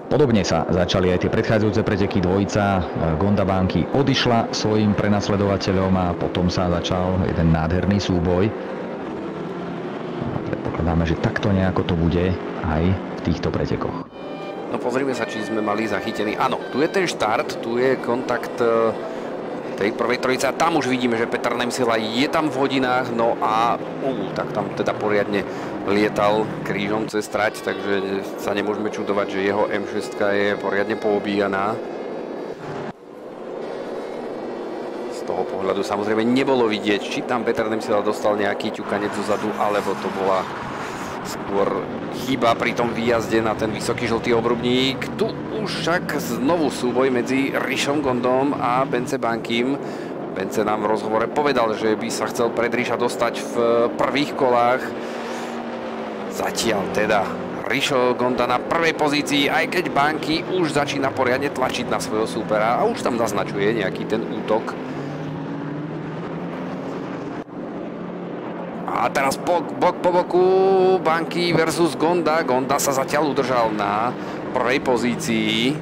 S3: Podobne sa začali aj tie predchádzajúce preteky. Dvojica Gonda Banky odišla svojim prenasledovateľom a potom sa začal jeden nádherný súboj. Predpokladáme, že takto nejako to bude aj v týchto pretekoch.
S2: No pozrime sa, či sme mali zachytený. Áno, tu je ten štart, tu je kontakt tej prvej trojice a tam už vidíme, že Peter Nemsila je tam v hodinách, no a tak tam teda poriadne lietal krížom cez trať, takže sa nemôžeme čudovať, že jeho M6 je poriadne poobíjaná. Z toho pohľadu samozrejme nebolo vidieť, či tam Peter Nemsila dostal nejaký ťukanec zozadu, alebo to bola skôr chyba pri tom výjazde na ten vysoký žltý obrubník. Tu už však znovu súboj medzi Rišom Gondom a Bence Bankym. Bence nám v rozhovore povedal, že by sa chcel pred Riša dostať v prvých kolách. Zatiaľ teda Rišo Gonda na prvej pozícii, aj keď Banky už začína poriadne tlačiť na svojho súpera a už tam naznačuje nejaký ten útok. A teraz bok po boku Banky versus Gonda. Gonda sa zatiaľ udržal na prvej pozícii.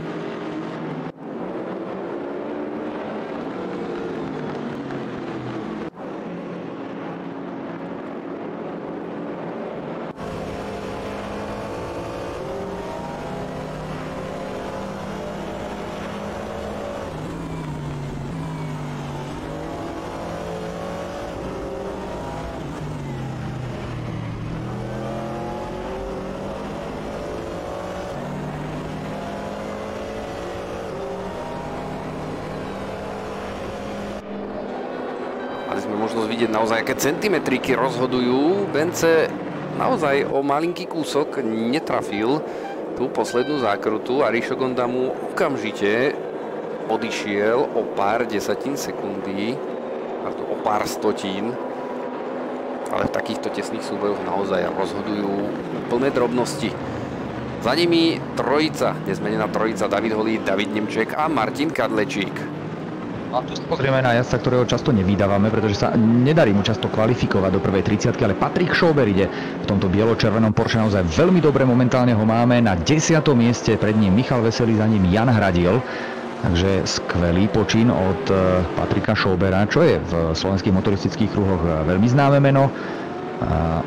S2: Mali sme možnosť vidieť naozaj, aké centimetriky rozhodujú. Bence naozaj o malinký kúsok netrafil tú poslednú zákrutu a Rišo Gonda mu okamžite odišiel o pár desatín sekundy, o pár stotín. Ale v takýchto tesných súbojoch naozaj rozhodujú úplné drobnosti. Za nimi trojica, nezmenená trojica, David Holý, David Nemček a Martin Kadlečík.
S3: A tu pozrieme na jazdca, ktorého často nevydávame, pretože sa nedarí mu často kvalifikovať do prvej 30-ky, ale Patrik Schober ide v tomto bielo-červenom Porsche naozaj veľmi dobre. Momentálne ho máme na 10. mieste, pred ním Michal Veselý, za ním Jan Hradil. Takže skvelý počin od Patrika Schobera, čo je v slovenských motoristických kruhoch veľmi známe meno. A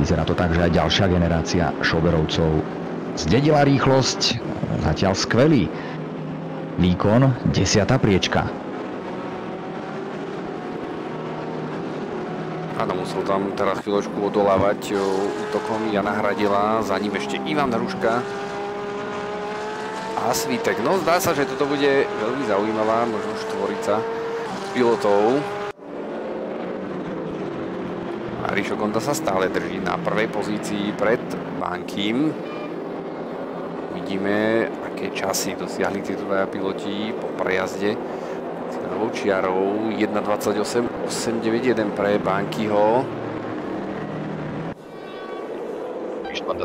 S3: vyzerá to tak, že aj ďalšia generácia Schoberovcov zdedila rýchlosť. Zatiaľ skvelý výkon, 10. priečka.
S2: Áno, musel tam teraz chvíľočku odolávať útokom Jana Hradila, za ním ešte Ivan Hruška a Svítek. No, zdá sa, že toto bude veľmi zaujímavá, možno štvorica s pilotov. A Rišo Konda sa stále drží na prvej pozícii pred Bankým. Vidíme, aké časy dosiahli títo dvaja piloti po prejazde s novou čiarou. 1.28.891 pre Bankyho.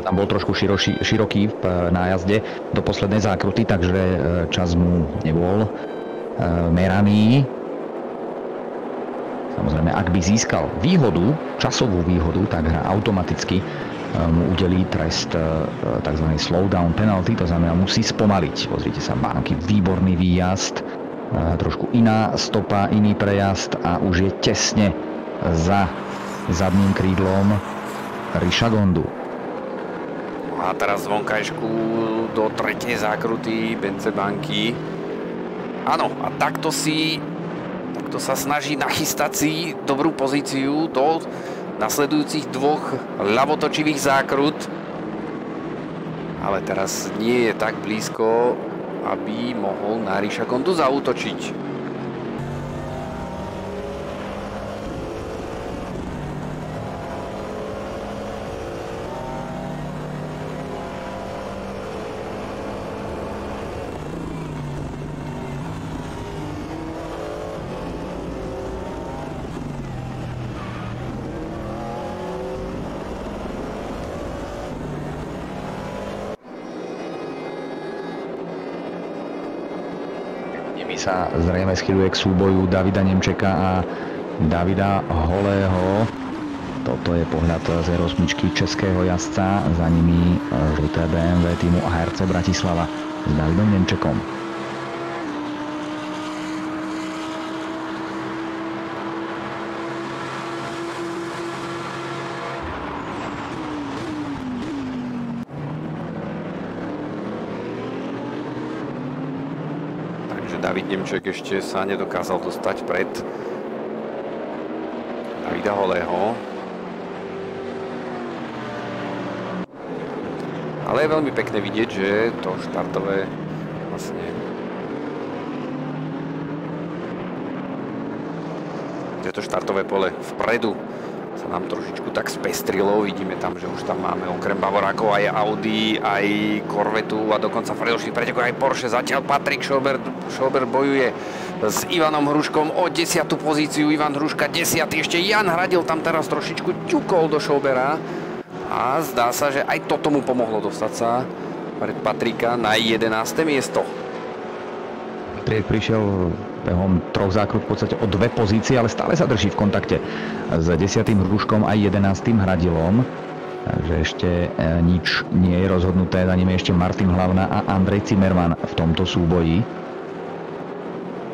S3: Tam bol trošku široký v nájazde do poslednej zákruty, takže čas mu nebol meraný. Samozrejme, ak by získal výhodu, časovú výhodu, tak hra automaticky mu udelí trest tzv. Slowdown penalty, to znamená musí spomaliť. Pozrite sa, Banky, výborný výjazd, trošku iná stopa, iný prejazd a už je tesne za zadným krídlom Riša Gondu.
S2: A teraz z vonkajšku do tretej zákruty Bence Banky. Áno, a takto sa snaží nachystať si dobrú pozíciu do nasledujúcich dvoch ľavotočivých zákrut. Ale teraz nie je tak blízko, aby mohol na Riša Gondu zaútočiť.
S3: Sa zrejme schyluje k súboju Davida Nemčeka a Davida Holého. Toto je pohľad z R8 českého jazdca, za nimi žlté BMW týmu ARC Bratislava s Davidom Nemčekom.
S2: David Nemček ešte sa nedokázal dostať pred Davida Holého. Ale je veľmi pekné vidieť, že to štartové vlastne že to štartové pole vpredu sa nám trošičku tak spestrilo. Vidíme tam, že už tam máme okrem Bavorákov aj Audi, aj Corvetu a dokonca v predošlých pretekoch aj Porsche. Zatiaľ Patrik Schober bojuje s Ivanom Hruškom o 10. pozíciu. Ivan Hruška 10. Ešte Jan Hradil tam teraz trošičku ťukol do Schobera. A zdá sa, že aj toto mu pomohlo dostať sa pred Patrika na 11. miesto.
S3: Patrik prišiel behom troch zákrut v podstate o 2 pozície, ale stále sa drží v kontakte s 10. Hruškom a 11. Hradilom. Takže ešte nič nie je rozhodnuté. Za nimi ešte Martin Hlavna a Andrej Zimmermann v tomto súboji.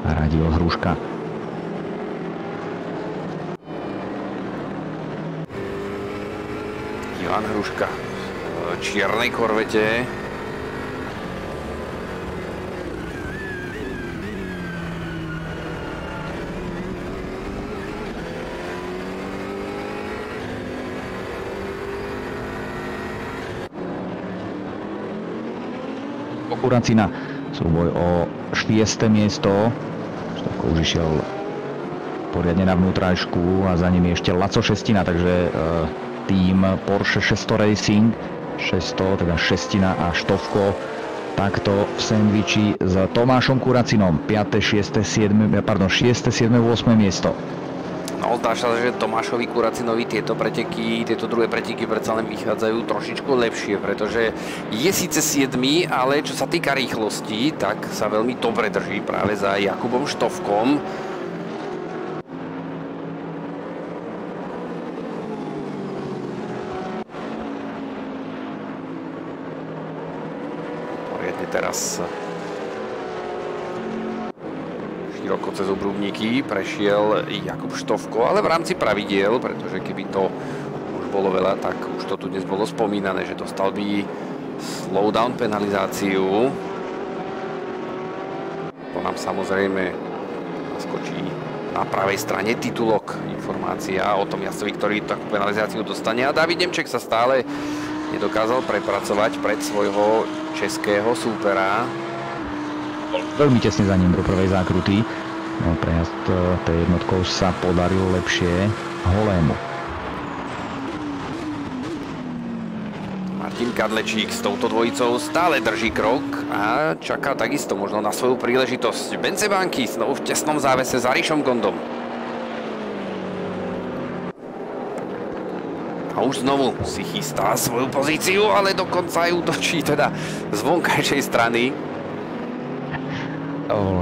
S3: Hradil, Hruška.
S2: Ivan Hruška v čiernej korvete.
S3: Kuracina, súboj o 6. miesto. Števko už išiel poriadne na vnútrajšku a za ním je ešte Laco Šestina, takže tým Porsche 600 Racing, 600, teda Šestina a Štovko, takto v sendviči s Tomášom Kuracinom, 5., 6., 7., 8. miesto.
S2: No No, zdá sa, že Tomášovi Kuracinovi tieto druhé preteky predsa len vychádzajú trošičku lepšie, pretože je síce 7, ale čo sa týka rýchlosti, tak sa veľmi dobre drží práve za Jakubom Štovkom. Poriadne teraz široko cez obrubníky prešiel Jakub Štovko, ale v rámci pravidiel, pretože keby to už bolo veľa, tak už to tu dnes bolo spomínané, že dostal by slowdown penalizáciu. To nám samozrejme naskočí na pravej strane titulok, informácia o tom jazdcovi, ktorý takú penalizáciu dostane. A David Nemček sa stále nedokázal prepracovať pred svojho českého súpera.
S3: Veľmi tesne za ním do prvej zákruty. No, prejazd tej jednotkou sa podaril lepšie Holému.
S2: Martin Kadlečík s touto dvojicou stále drží krok a čaká takisto možno na svoju príležitosť. Bence Banky znovu v tesnom závese za Rišom Gondom. A už znovu si chystá svoju pozíciu, ale dokonca aj útočí teda z vonkajšej strany.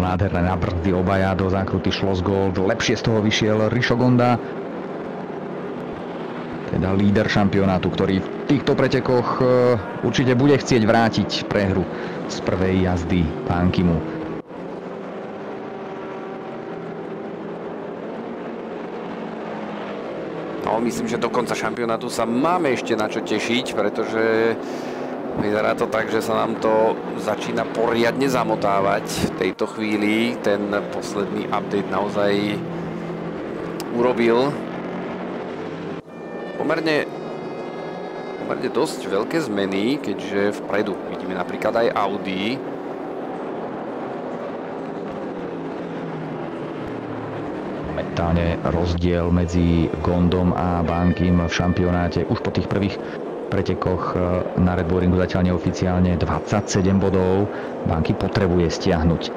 S3: Nádherné na brzdy obaja do zákruty Schlossgold. Lepšie z toho vyšiel Rišo Gonda. Teda líder šampionátu, ktorý v týchto pretekoch určite bude chcieť vrátiť prehru z prvej jazdy Bankimu.
S2: No, myslím, že do konca šampionátu sa máme ešte na čo tešiť, pretože vyzerá to tak, že sa nám to začína poriadne zamotávať v tejto chvíli. Ten posledný update naozaj urobil pomerne dosť veľké zmeny, keďže vpredu vidíme napríklad aj Audi.
S3: Momentálne rozdiel medzi Gondom a Bankim v šampionáte už po tých prvých pretekoch na Red Bull Ringu zatiaľ neoficiálne 27 bodov. Banky potrebuje stiahnuť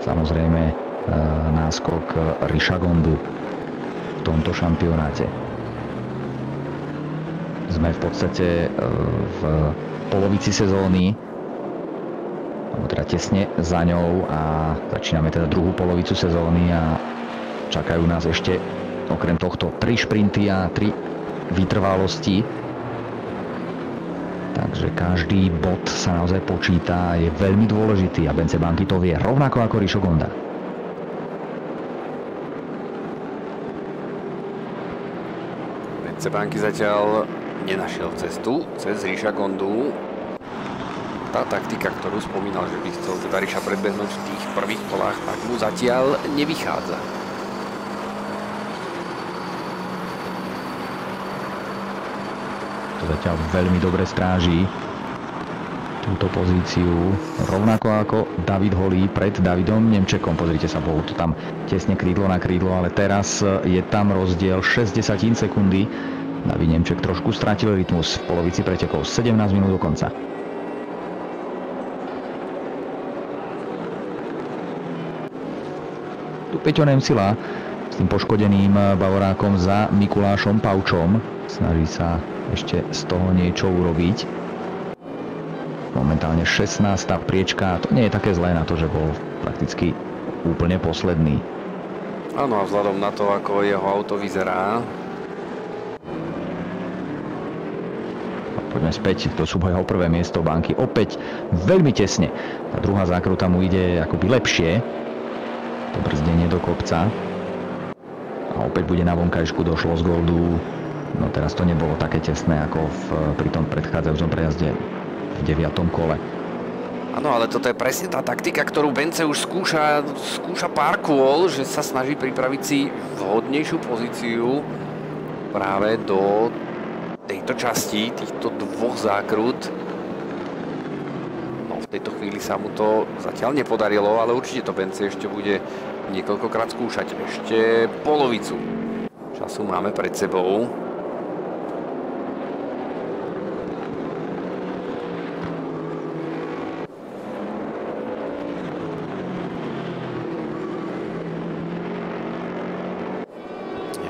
S3: samozrejme náskok Riša Gondu v tomto šampionáte. Sme v podstate v polovici sezóny, alebo teda tesne za ňou, a začíname teda druhú polovicu sezóny a čakajú nás ešte okrem tohto 3 šprinty a 3 vytrvalosti. Takže každý bod sa naozaj počíta, je veľmi dôležitý a Bence Banky to vie, rovnako ako Rišo Gonda.
S2: Bence Banky zatiaľ nenašiel cestu cez Riša Gondu. Tá taktika, ktorú spomínal, že by chcel teda Riša predbehnúť v tých prvých kolách, tak mu zatiaľ nevychádza.
S3: Zatiaľ veľmi dobre stráži túto pozíciu, rovnako ako David Holý pred Davidom Nemčekom. Pozrite sa, bolo to tam tesne krídlo na krídlo, ale teraz je tam rozdiel 60 sekundy. David Nemček trošku stratil rytmus v polovici pretekov, 17 minút do konca. Tu Peťo Nemcila s tým poškodeným Bavorákom za Mikulášom Paučom snaží sa ešte z toho niečo urobiť. Momentálne 16. priečka, to nie je také zlé na to, že bol prakticky úplne posledný.
S2: Áno, a vzhľadom na to, ako jeho auto vyzerá.
S3: Poďme späť do súboja o prvé miesto Banky. Opäť veľmi tesne. Tá druhá zákruta mu ide akoby lepšie. To brzdenie do kopca. A opäť bude na vonkajšku do Schlossgoldu. No teraz to nebolo také tesné ako pri tom predchádzajúcom prejazde v 9. kole.
S2: Áno, ale toto je presne tá taktika, ktorú Bence už skúša pár kôl, že sa snaží pripraviť si vhodnejšiu pozíciu práve do tejto časti, týchto dvoch zákrut. No, v tejto chvíli sa mu to zatiaľ nepodarilo, ale určite to Bence ešte bude niekoľkokrát skúšať. Ešte polovicu času máme pred sebou.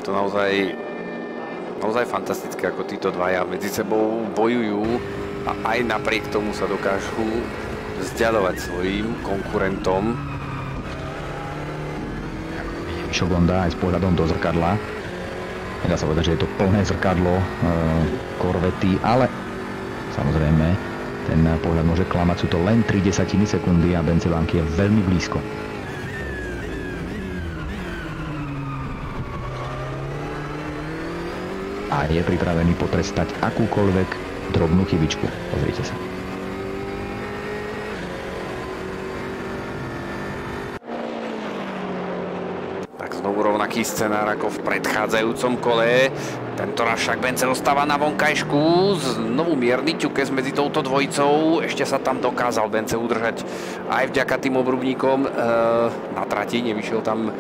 S2: to naozaj fantastické, ako títo dvaja medzi sebou bojujú a aj napriek tomu sa dokážu vzdialovať svojim konkurentom.
S3: Shogonda aj s pohľadom do zrkadla. Nedá sa povedať, že je to plné zrkadlo Corvety, ale samozrejme ten pohľad môže klamať. Sú to len 0,3 sekundy a Benzebanky je veľmi blízko. A je pripravený potrestať akúkoľvek drobnú chybičku. Pozrite sa.
S2: Tak znovu rovnaký scenár ako v predchádzajúcom kole. Tentoraz však Bence dostáva na vonkajšku. Znovu mierny ťukes medzi touto dvojicou. Ešte sa tam dokázal Bence udržať aj vďaka tým obrubníkom na trati. Nevyšiel tam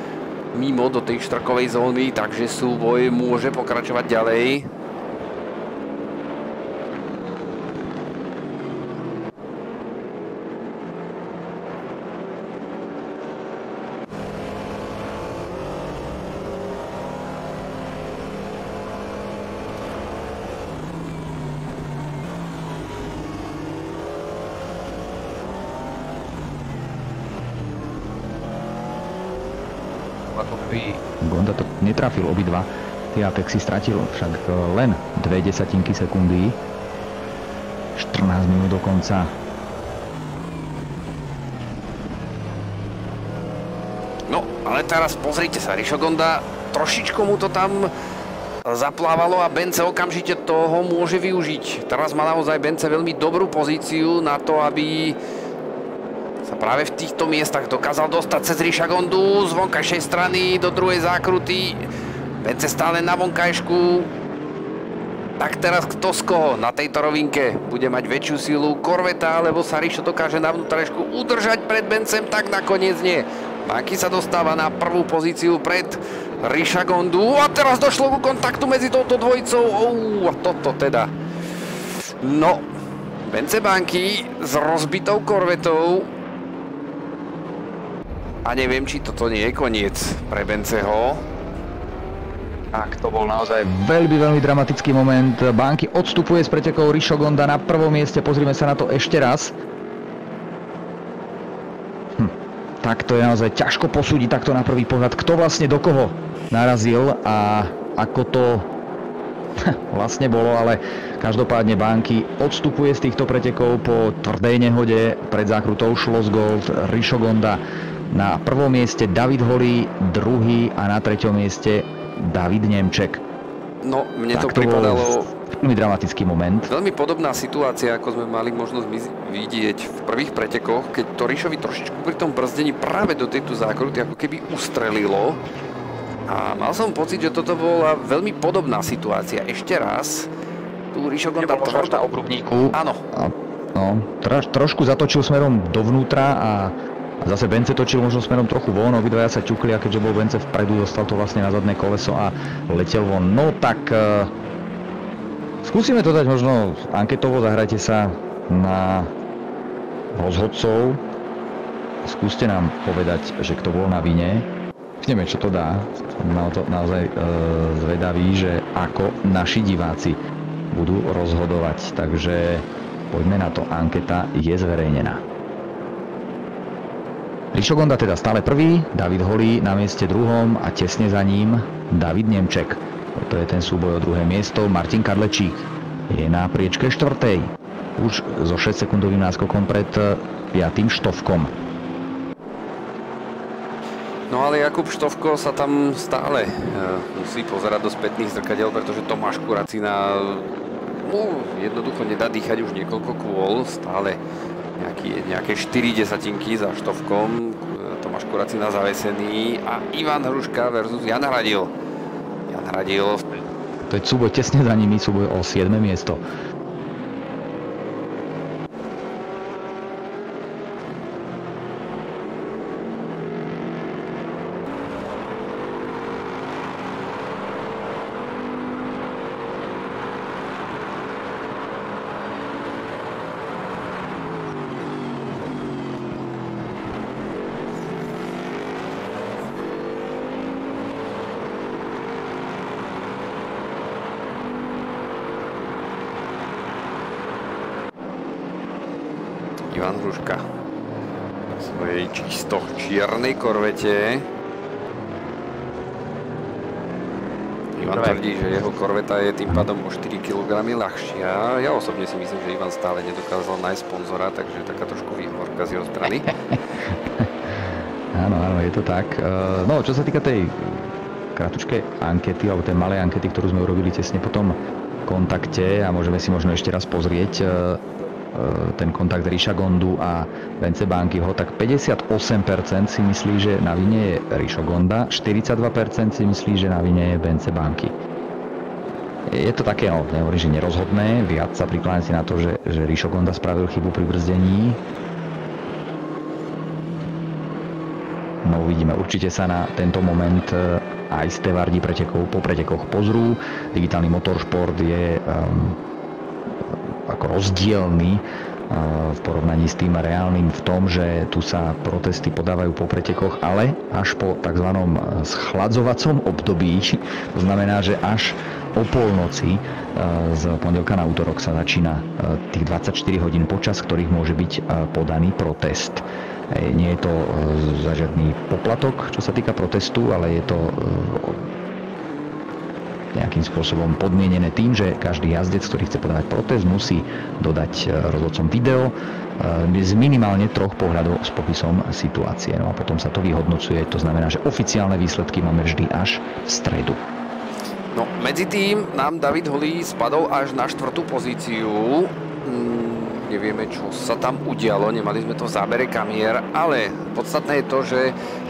S2: mimo do tej štrkovej zóny, takže súboj môže pokračovať ďalej.
S3: Gonda to netrafil obidva. Tiatek si stratil však len 0,2 sekundy. 14 minút do konca.
S2: No, ale teraz pozrite sa, Rishogonda, trošičku mu to tam zaplávalo a Bence okamžite toho môže využiť. Teraz má naozaj Bence veľmi dobrú pozíciu na to, aby sa práve v týchto miestach dokázal dostať cez Rishogondu z vonkajšej strany do druhej zákruty. Bence stále na vonkajšku. Tak teraz kto z koho na tejto rovinke bude mať väčšiu silu? Corveta, alebo sa Rišo dokáže na vnútrašku udržať pred Bencem? Tak nakoniec nie. Banky sa dostáva na prvú pozíciu pred Rishogondu. A teraz došlo ku kontaktu medzi touto dvojicou. A toto teda. No, Benzebanky s rozbitou Corvetou. A neviem, či toto nie je koniec pre Benceho.
S3: Tak, to bol naozaj veľmi dramatický moment. Banky odstupuje z pretekov Rishogonda na prvom mieste. Pozrime sa na to ešte raz. Tak to je naozaj ťažko posúdiť takto na prvý pohľad, kto vlastne do koho narazil a ako to vlastne bolo, ale každopádne Banky odstupuje z týchto pretekov po tvrdej nehode pred zákrutou Schlossgold. Rishogonda na prvom mieste, David Holý druhý a na treťom mieste David Nemček.
S2: No, mne to pripadalo
S3: veľmi dramatický moment.
S2: Veľmi podobná situácia, ako sme mali možnosť vidieť v prvých pretekoch, keď to Rišovi trošičku pri tom brzdení práve do tejto zákruty ako keby ustrelilo. A mal som pocit, že toto bola veľmi podobná situácia. Ešte raz, tu Rishogonda
S3: na obrubníku.
S2: Áno.
S3: No, trošku zatočil smerom dovnútra a zase Bence točil možno smerom trochu von, obidvaja sa ťukli a keďže bol Bence vpredu, dostal to vlastne na zadné koleso a letel von. No tak skúsime to dať možno anketovo, zahrajte sa na rozhodcov. Skúste nám povedať, že kto bol na vine. Neviem, čo to dá. Som na to naozaj zvedavý, že ako naši diváci budú rozhodovať. Takže poďme na to, anketa je zverejnená. Rishogonda teda stále prvý, David Holý na mieste druhom a tesne za ním David Nemček. To je ten súboj o druhé miesto. Martin Kadlečík je na priečke štvrtej. Už so 6-sekundovým náskokom pred 5. Štovkom.
S2: No ale Jakub Štovko sa tam stále musí pozerať do spätných zrkadiel, pretože Tomáš Kuracina mu jednoducho nedá dýchať už niekoľko kôl. Stále nejaké 4 desatinky za Štovkom. Tomáš Kuracina zavesený a Ivan Hruška versus Jan Hradil. Jan Hradil.
S3: To je súboj tesne za nimi, súboj o 7. miesto.
S2: Ivan Hruška v svojej čisto čiernej korvete. Ivan tvrdí, že jeho korveta je tým pádom o 4 kg ľahšia. Ja osobne si myslím, že Ivan stále nedokázal nájsť sponzora, takže taká trošku výhovorka z jeho strany.
S3: Áno, je to tak. No, čo sa týka tej kratučkej ankety, alebo tej malej ankety, ktorú sme urobili tesne po tom kontakte, a môžeme si možno ešte raz pozrieť ten kontakt Ríša Gondu a Bence Bankyho, tak 58% si myslí, že na vine je Ríšo Gonda, 42% si myslí, že na vine je Bence Banky. Je to také, no, nehovorím, že nerozhodné, viac sa prikláňam si na to, že Ríšo Gonda spravil chybu pri brzdení. No uvidíme, určite sa na tento moment aj stevardi pretekov po pretekoch pozrú. Digitálny motoršport je ako rozdielny v porovnaní s tým reálnym v tom, že tu sa protesty podávajú po pretekoch, ale až po tzv. Schladzovacom období. To znamená, že až o polnoci z pondelka na útorok sa začína tých 24 hodín, počas ktorých môže byť podaný protest. Nie je to za žiadny poplatok, čo sa týka protestu, ale je to nejakým spôsobom podmienené tým, že každý jazdec, ktorý chce podávať protest, musí dodať rozhodcom video z minimálne 3 pohľadov s popisom situácie. No a potom sa to vyhodnocuje, to znamená, že oficiálne výsledky máme vždy až v stredu.
S2: No, medzi tým nám David Holý spadol až na 4. pozíciu. Nevieme, čo sa tam udialo, nemali sme to v zábere kamier, ale podstatné je to, že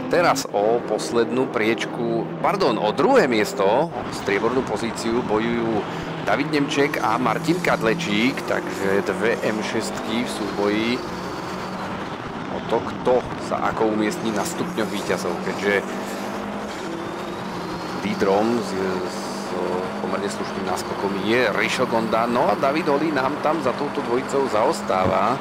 S2: teraz o poslednú priečku, o druhé miesto, striebornú pozíciu bojujú David Nemček a Martin Kadlečík, takže dve M6 v súboji o to, kto sa ako umiestní na stupňoch víťazov, keďže lídrom s pomerne slušným náskokom je Ríšo Gonda, no a David Holý nám tam za touto dvojicou zaostáva.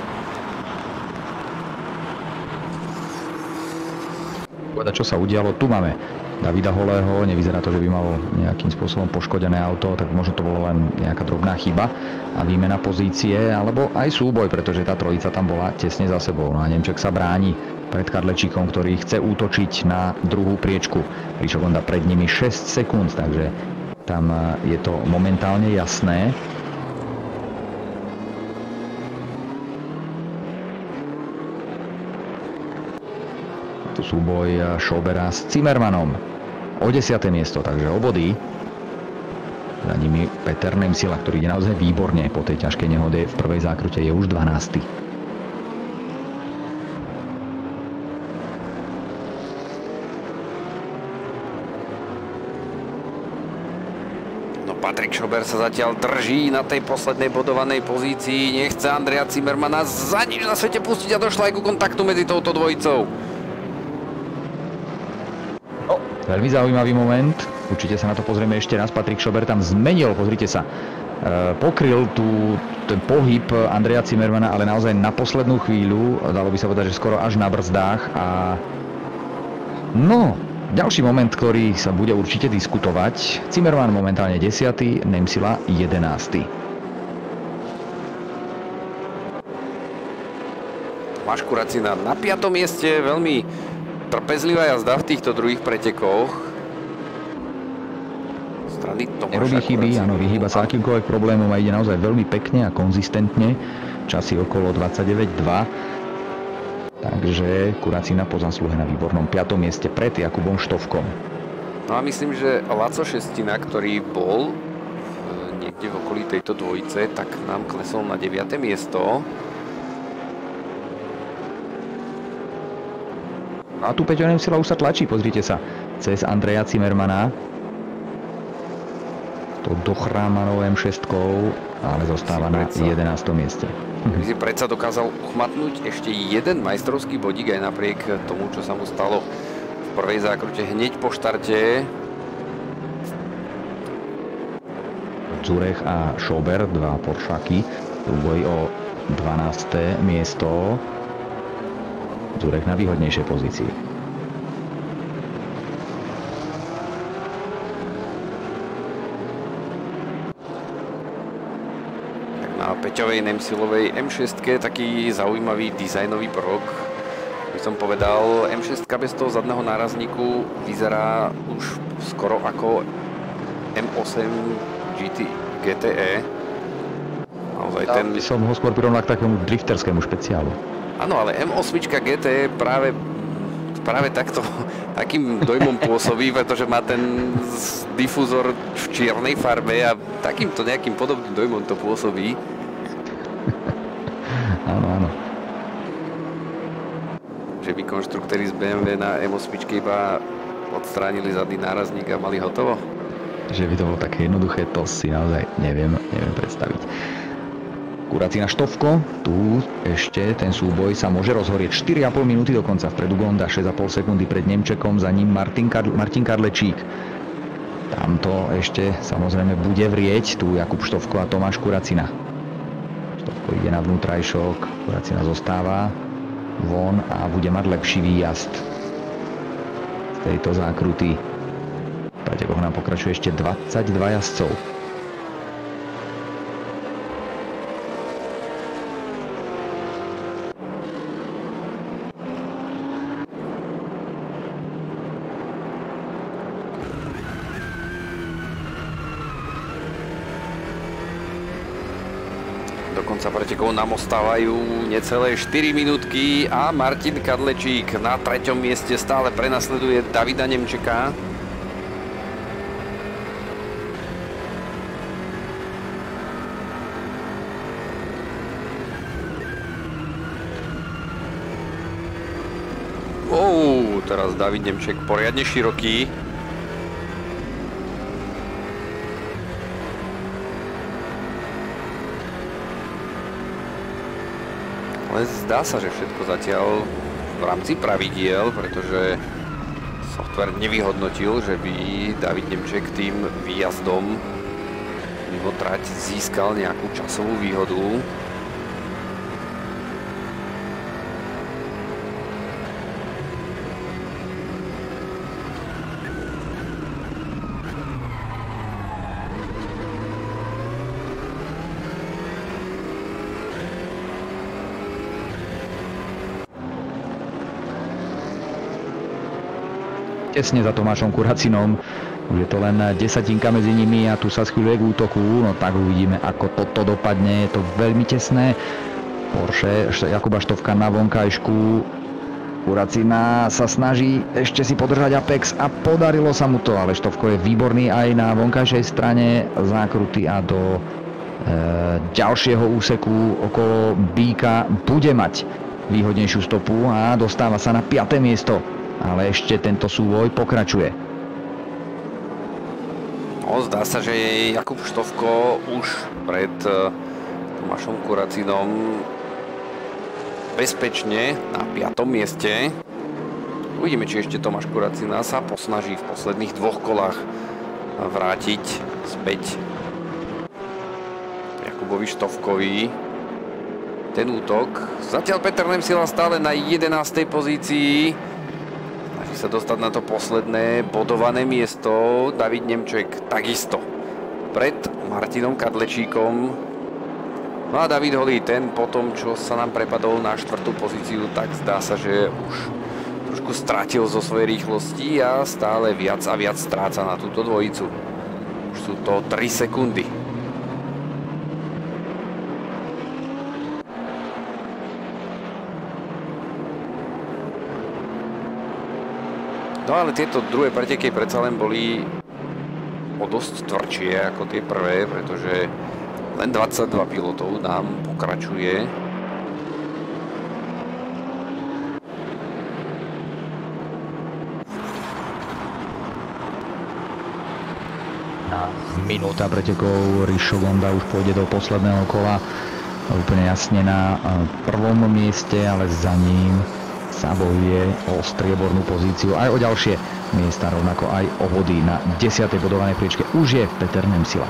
S3: Čo sa udialo, tu máme Davida Holého, nevyzerá to, že by mal nejakým spôsobom poškodené auto, tak možno to bolo len nejaká drobná chyba a výmena pozície, alebo aj súboj, pretože tá trojica tam bola tesne za sebou. No a Nemček sa bráni pred Kadlečíkom, ktorý chce útočiť na druhú priečku. Ríšo Gonda pred nimi 6 sekúnd, takže tam je to momentálne jasné. Tu súboj Schobera s Zimmermannom o 10. miesto, takže o body. Za nimi Peter Nemsila, ktorý ide naozaj výborne po tej ťažkej nehode. V prvej zákrute je už 12.
S2: Patrik Schober sa zatiaľ drží na tej poslednej bodovanej pozícii. Nechce Andreja Zimmermana za nič na svete pustiť a došla aj ku kontaktu medzi touto dvojicou.
S3: No, veľmi zaujímavý moment. Určite sa na to pozrieme ešte raz. Patrik Schober tam zmenil, pozrite sa. Pokryl ten pohyb Andreja Zimmermana, ale naozaj na poslednú chvíľu. Dalo by sa povedať, že skoro až na brzdách. A no, ďalší moment, ktorý sa bude určite diskutovať. Zimmerman momentálne 10., Nemsila 11.
S2: Tomáš Kuracina na 5. mieste, veľmi trpezlivá jazda v týchto druhých pretekoch. Strany Tomáša
S3: nerobí chyby,
S2: Kuracina.
S3: áno, vyhýba sa akýmkoľvek problémom a ide naozaj veľmi pekne a konzistentne. Časy okolo 29,2. Takže Kuracina po zásluhe na výbornom 5. mieste pred Jakubom Štovkom.
S2: No a myslím, že Laco Šestina, ktorý bol niekde v okolí tejto dvojice, tak nám klesol na 9. miesto.
S3: A tu Peťo Nemsila už sa tlačí, pozrite sa, cez Andreja Zimmermana. To dochrámanou M6, ale zostáva na 11. mieste.
S2: By si predsa dokázal uchmatnúť ešte jeden majstrovský bodík aj napriek tomu, čo sa mu stalo v prvej zákrute hneď po štarte.
S3: Zurech a Schober, dva Poršáky, súboj o 12. miesto. Zurech na výhodnejšej pozícii.
S2: Peťovej Nemsilovej M6, taký zaujímavý dizajnový prvok. By som povedal, M6 bez toho zadného nárazníku vyzerá už skoro ako M8 GTE. Naozaj ten...
S3: By som ho skôr prirovnal k takému drifterskému špeciálu.
S2: Áno, ale M8 GTE práve takým dojmom pôsobí, pretože má ten difúzor v čiernej farbe a takýmto nejakým podobným dojmom to pôsobí.
S3: Áno, áno.
S2: Že by konštruktéri z BMW na M8 iba odstránili zadný nárazník a mali hotovo?
S3: Že by to bolo také jednoduché, to si naozaj neviem predstaviť. Kuracina Štovko, tu ešte ten súboj sa môže rozhorieť 4,5 minúty dokonca, vpredu Gonda 6,5 sekundy pred Nemčekom, za ním Martin Karlečík. Tamto ešte samozrejme bude vrieť, tu Jakub Štovko a Tomáš Kuracina. Štovko ide na vnútrajšok, Kuracina zostáva von a bude mať lepší výjazd z tejto zákruty. V pretekoch nám pokračuje ešte 22 jazdcov.
S2: Do konca pretekov nám ostávajú necelé 4 minútky a Martin Kadlečík na 3. mieste stále prenasleduje Davida Nemčeka. Teraz David Nemček poriadne široký. Ale zdá sa, že všetko zatiaľ v rámci pravidiel, pretože software nevyhodnotil, že by David Nemček tým výjazdom mimo trať získal nejakú časovú výhodu.
S3: Tesne za Tomášom Kuracinom. Už je to len desatinka medzi nimi a tu sa schýľuje k útoku. No tak uvidíme, ako toto dopadne. Je to veľmi tesné. Porsche Jakuba Štovka na vonkajšku. Kuracina sa snaží ešte si podržať apex a podarilo sa mu to, ale Štovko je výborný aj na vonkajšej strane zákruty a do ďalšieho úseku okolo Bíka bude mať výhodnejšiu stopu a dostáva sa na 5. miesto. Ale ešte tento súboj pokračuje.
S2: No, zdá sa, že Jakub Štovko už pred Tomášom Kuracinom bezpečne na 5. mieste. Uvidíme, či ešte Tomáš Kuracina sa posnaží v posledných 2 kolách vrátiť späť Jakubovi Štovkovi ten útok. Zatiaľ Peter Nemsila stále na 11. pozícii. Sa dostať na to posledné bodované miesto. David Nemček takisto pred Martinom Kadlečíkom. No a David Holý, ten po tom, čo sa nám prepadol na 4. pozíciu, tak zdá sa, že už trošku stratil zo svojej rýchlosti a stále viac a viac stráca na túto dvojicu. Už sú to 3 sekundy. No ale tieto druhé preteky predsa len boli o dosť tvrdšie ako tie prvé, pretože len 22 pilotov nám pokračuje.
S3: Minúta pretekov, Rišo Gonda už pôjde do posledného kola úplne jasne na 1. mieste, ale za ním sa bojuje o striebornú pozíciu aj o ďalšie miesta, rovnako aj o body. Na 10. bodovanej priečke už je Peter Nemsila.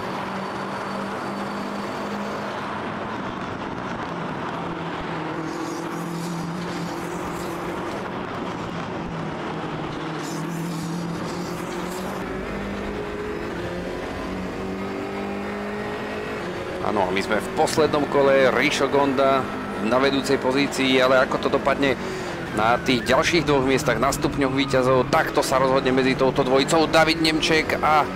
S2: Áno, my sme v poslednom kole, Rišo Gonda na vedúcej pozícii, ale ako to dopadne na tých ďalších dvoch miestach, na stupňoch víťazov, takto sa rozhodne medzi touto dvojicou David Nemček a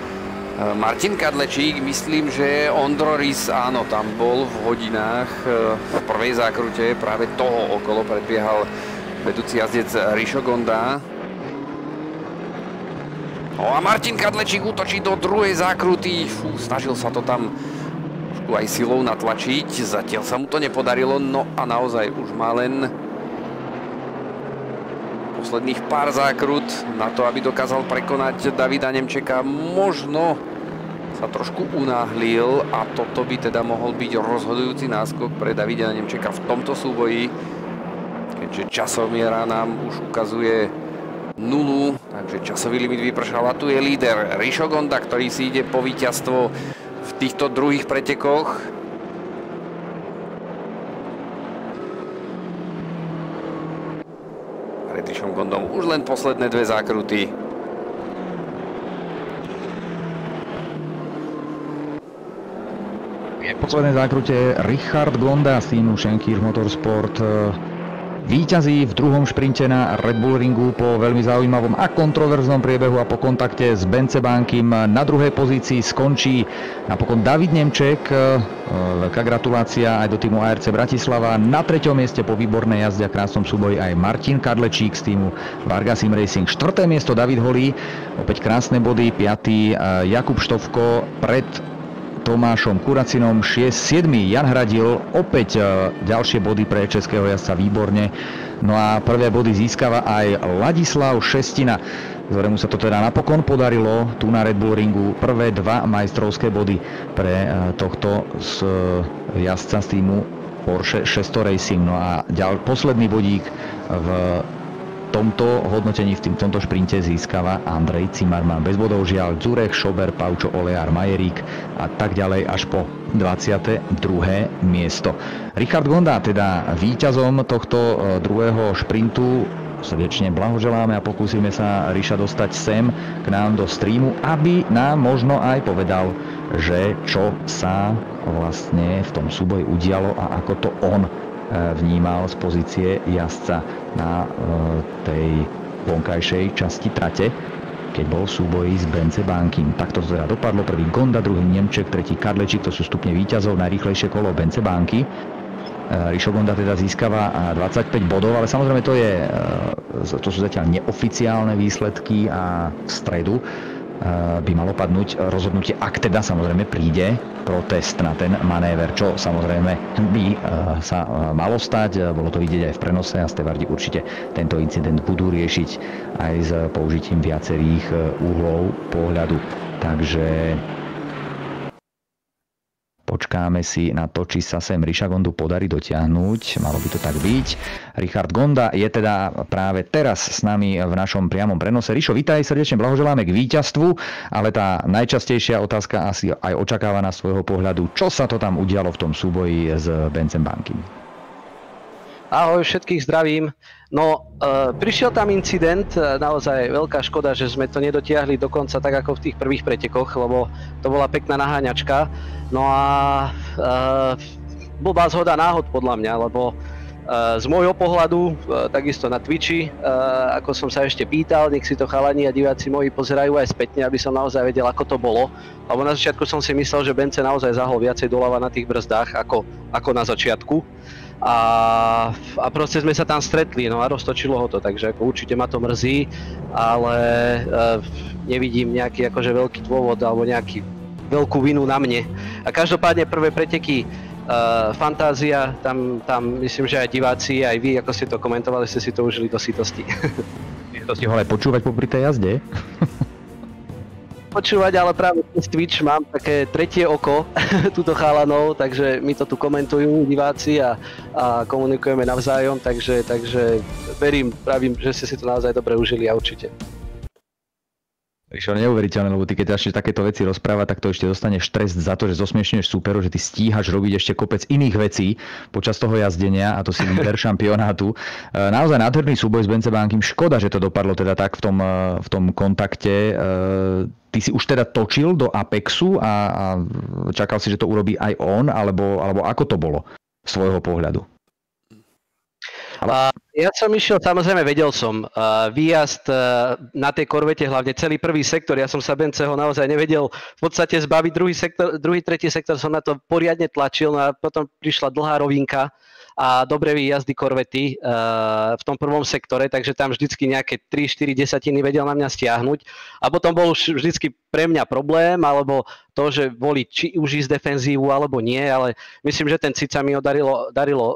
S2: Martin Kadlečík. Myslím, že Ondro Rys, áno, tam bol v hodinách v prvej zákrute, práve toho okolo predbiehal vedúci jazdec Rišo Gonda. No a Martin Kadlečík útočí do druhej zákruty, snažil sa to tam aj silou natlačiť, zatiaľ sa mu to nepodarilo, no a naozaj už má len posledných pár zákrut na to, aby dokázal prekonať Davida Nemčeka. Možno sa trošku unáhlil a toto by teda mohol byť rozhodujúci náskok pre Davida Nemčeka v tomto súboji, keďže časomiera nám už ukazuje nulu, takže časový limit vypršal a tu je líder Rišo Gonda, ktorý si ide po víťazstvo v týchto druhých pretekoch. Pred Rišom Gondom už len posledné dve zákruty.
S3: V poslednej zákrute Richard Gonda z týmu Schenker Motorsport víťazí v druhom šprinte na Red Bull Ringu po veľmi zaujímavom a kontroverznom priebehu a po kontakte s Bence Bankim. Na druhej pozícii skončí napokon David Nemček. Veľká gratulácia aj do týmu ARC Bratislava. Na treťom mieste po výbornej jazde a krásnom súboji aj Martin Kadlečík z týmu Varga Sim Racing. Štvrté miesto David Holý, opäť krásne body. Piatý Jakub Štovko pred Tomášom Kuracinom, 7. Jan Hradil, opäť ďalšie body pre českého jazdca, výborne. No a prvé body získava aj Ladislav Šestina, ktorému sa to teda napokon podarilo tu na Red Bull Ringu. Prvé dva majstrovské body pre tohto jazdca z týmu Porsche 600 Racing. No a posledný bodík v tomto hodnotení, v tomto šprinte získava Andrej Cimarman. Bez bodov žiaľ Zurech, Schober, Paučo, Oleár, Majerík a tak ďalej až po 22. miesto. Richard Gonda teda víťazom tohto druhého šprintu. Srdečne blahoželáme a pokúsime sa Riša dostať sem k nám do streamu, aby nám možno aj povedal, že čo sa vlastne v tom súboji udialo a ako to on vnímal z pozície jazdca na tej vonkajšej časti trate, keď bol v súboji s Bence Bankim. Takto to teda dopadlo. Prvý Gonda, druhý Nemček, tretí Kadlečík, to sú stupne víťazov. Najrýchlejšie kolo Bence Banky. Rišo Gonda teda získava 25 bodov, ale samozrejme to sú zatiaľ neoficiálne výsledky a v stredu by malo padnúť rozhodnutie, ak teda samozrejme príde protest na ten manéver, čo samozrejme by sa malo stať. Bolo to vidieť aj v prenose a stevardi určite tento incident budú riešiť aj s použitím viacerých uhlov pohľadu. Takže počkáme si na to, či sa sem Riša Gondu podarí dotiahnuť. Malo by to tak byť. Richard Gonda je teda práve teraz s nami v našom priamom prenose. Rišo, vítaj, srdečne blahoželáme k víťazstvu, ale tá najčastejšia otázka asi aj očakávaná z svojho pohľadu. Čo sa to tam udialo v tom súboji s Bencem Bankim?
S5: Ahoj, všetkých zdravím. No, prišiel tam incident, naozaj veľká škoda, že sme to nedotiahli dokonca tak ako v tých prvých pretekoch, lebo to bola pekná naháňačka. No a blbá zhoda náhod podľa mňa, lebo z môjho pohľadu, takisto na Twitchi, ako som sa ešte pýtal, nech si to chalani a diváci moji pozerajú aj spätne, aby som naozaj vedel, ako to bolo. Lebo na začiatku som si myslel, že Bence naozaj zahol viacej doľava na tých brzdách ako na začiatku. A proste sme sa tam stretli, no a roztočilo ho to, takže ako určite ma to mrzí, ale nevidím nejaký akože veľký dôvod alebo nejaký veľkú vinu na mne. A každopádne prvé preteky Fantázia, tam myslím, že aj diváci, aj vy, ako ste to komentovali, ste si to užili do sytosti.
S3: To ste ho aj počúvať popri tej jazde?
S5: Počúvať, ale práve cez Twitch mám také tretie oko túto chalanov, takže mi to tu komentujú diváci a komunikujeme navzájom, takže verím, že ste si to naozaj dobre užili a určite.
S3: Prišlo neuveriteľné, lebo ty keď začneš takéto veci rozprávať, tak to ešte dostaneš trest za to, že zosmiešňuješ súperov, že ty stíhaš robiť ešte kopec iných vecí počas toho jazdenia a to si líder šampionátu. Naozaj nádherný súboj s Bence Bánkym. Škoda, že to dopadlo teda tak v tom kontakte. Ty si už teda točil do Apexu a čakal si, že to urobí aj on, alebo ako to bolo z svojho pohľadu?
S5: Ja som išiel, samozrejme vedel som, výjazd na tej korvete, hlavne celý prvý sektor, ja som sa Benceho naozaj nevedel v podstate zbaviť, druhý, tretí sektor som na to poriadne tlačil, no a potom prišla dlhá rovinka a dobré výjazdy korvety v tom prvom sektore, takže tam vždycky nejaké 3-4 desatiny vedel na mňa stiahnuť a potom bol už vždycky pre mňa problém, alebo to, že voliť či už ísť defenzívu alebo nie, ale myslím, že ten cit sa mi darilo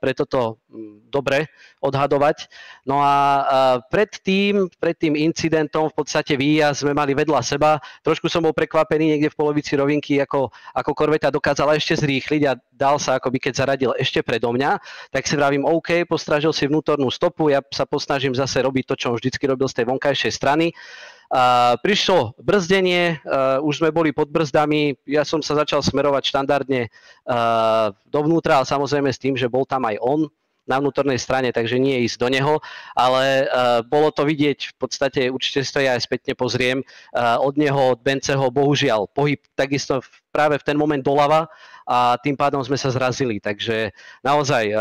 S5: pre toto dobre odhadovať. No a pred tým incidentom v podstate výjazd sme mali vedľa seba. Trošku som bol prekvapený niekde v polovici rovinky, ako korveta dokázala ešte zrýchliť a dal sa akoby keď zaradil ešte predo mňa. Tak si vravím, OK, postražil si vnútornú stopu, ja sa posnažím zase robiť to, čo on vždycky robil z tej vonkajšej strany. Prišlo brzdenie, už sme boli pod brzdami, ja som sa začal smerovať štandardne dovnútra, ale samozrejme s tým, že bol tam aj on na vnútornej strane, takže nie ísť do neho, ale bolo to vidieť, v podstate určite si to ja aj spätne pozriem, od neho, od Benceho, bohužiaľ, pohyb takisto práve v ten moment doľava a tým pádom sme sa zrazili, takže naozaj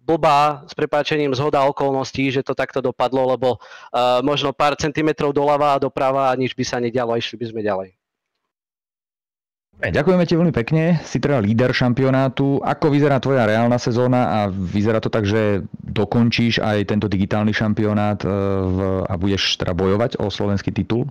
S5: blbá, s prepáčením zhoda okolností, že to takto dopadlo, lebo možno pár centimetrov doľava a doprava a nič by sa nedialo a išli by sme ďalej.
S3: Ďakujeme ti veľmi pekne, si teda líder šampionátu. Ako vyzerá tvoja reálna sezóna a vyzerá to tak, že dokončíš aj tento digitálny šampionát a budeš teda bojovať o slovenský titul?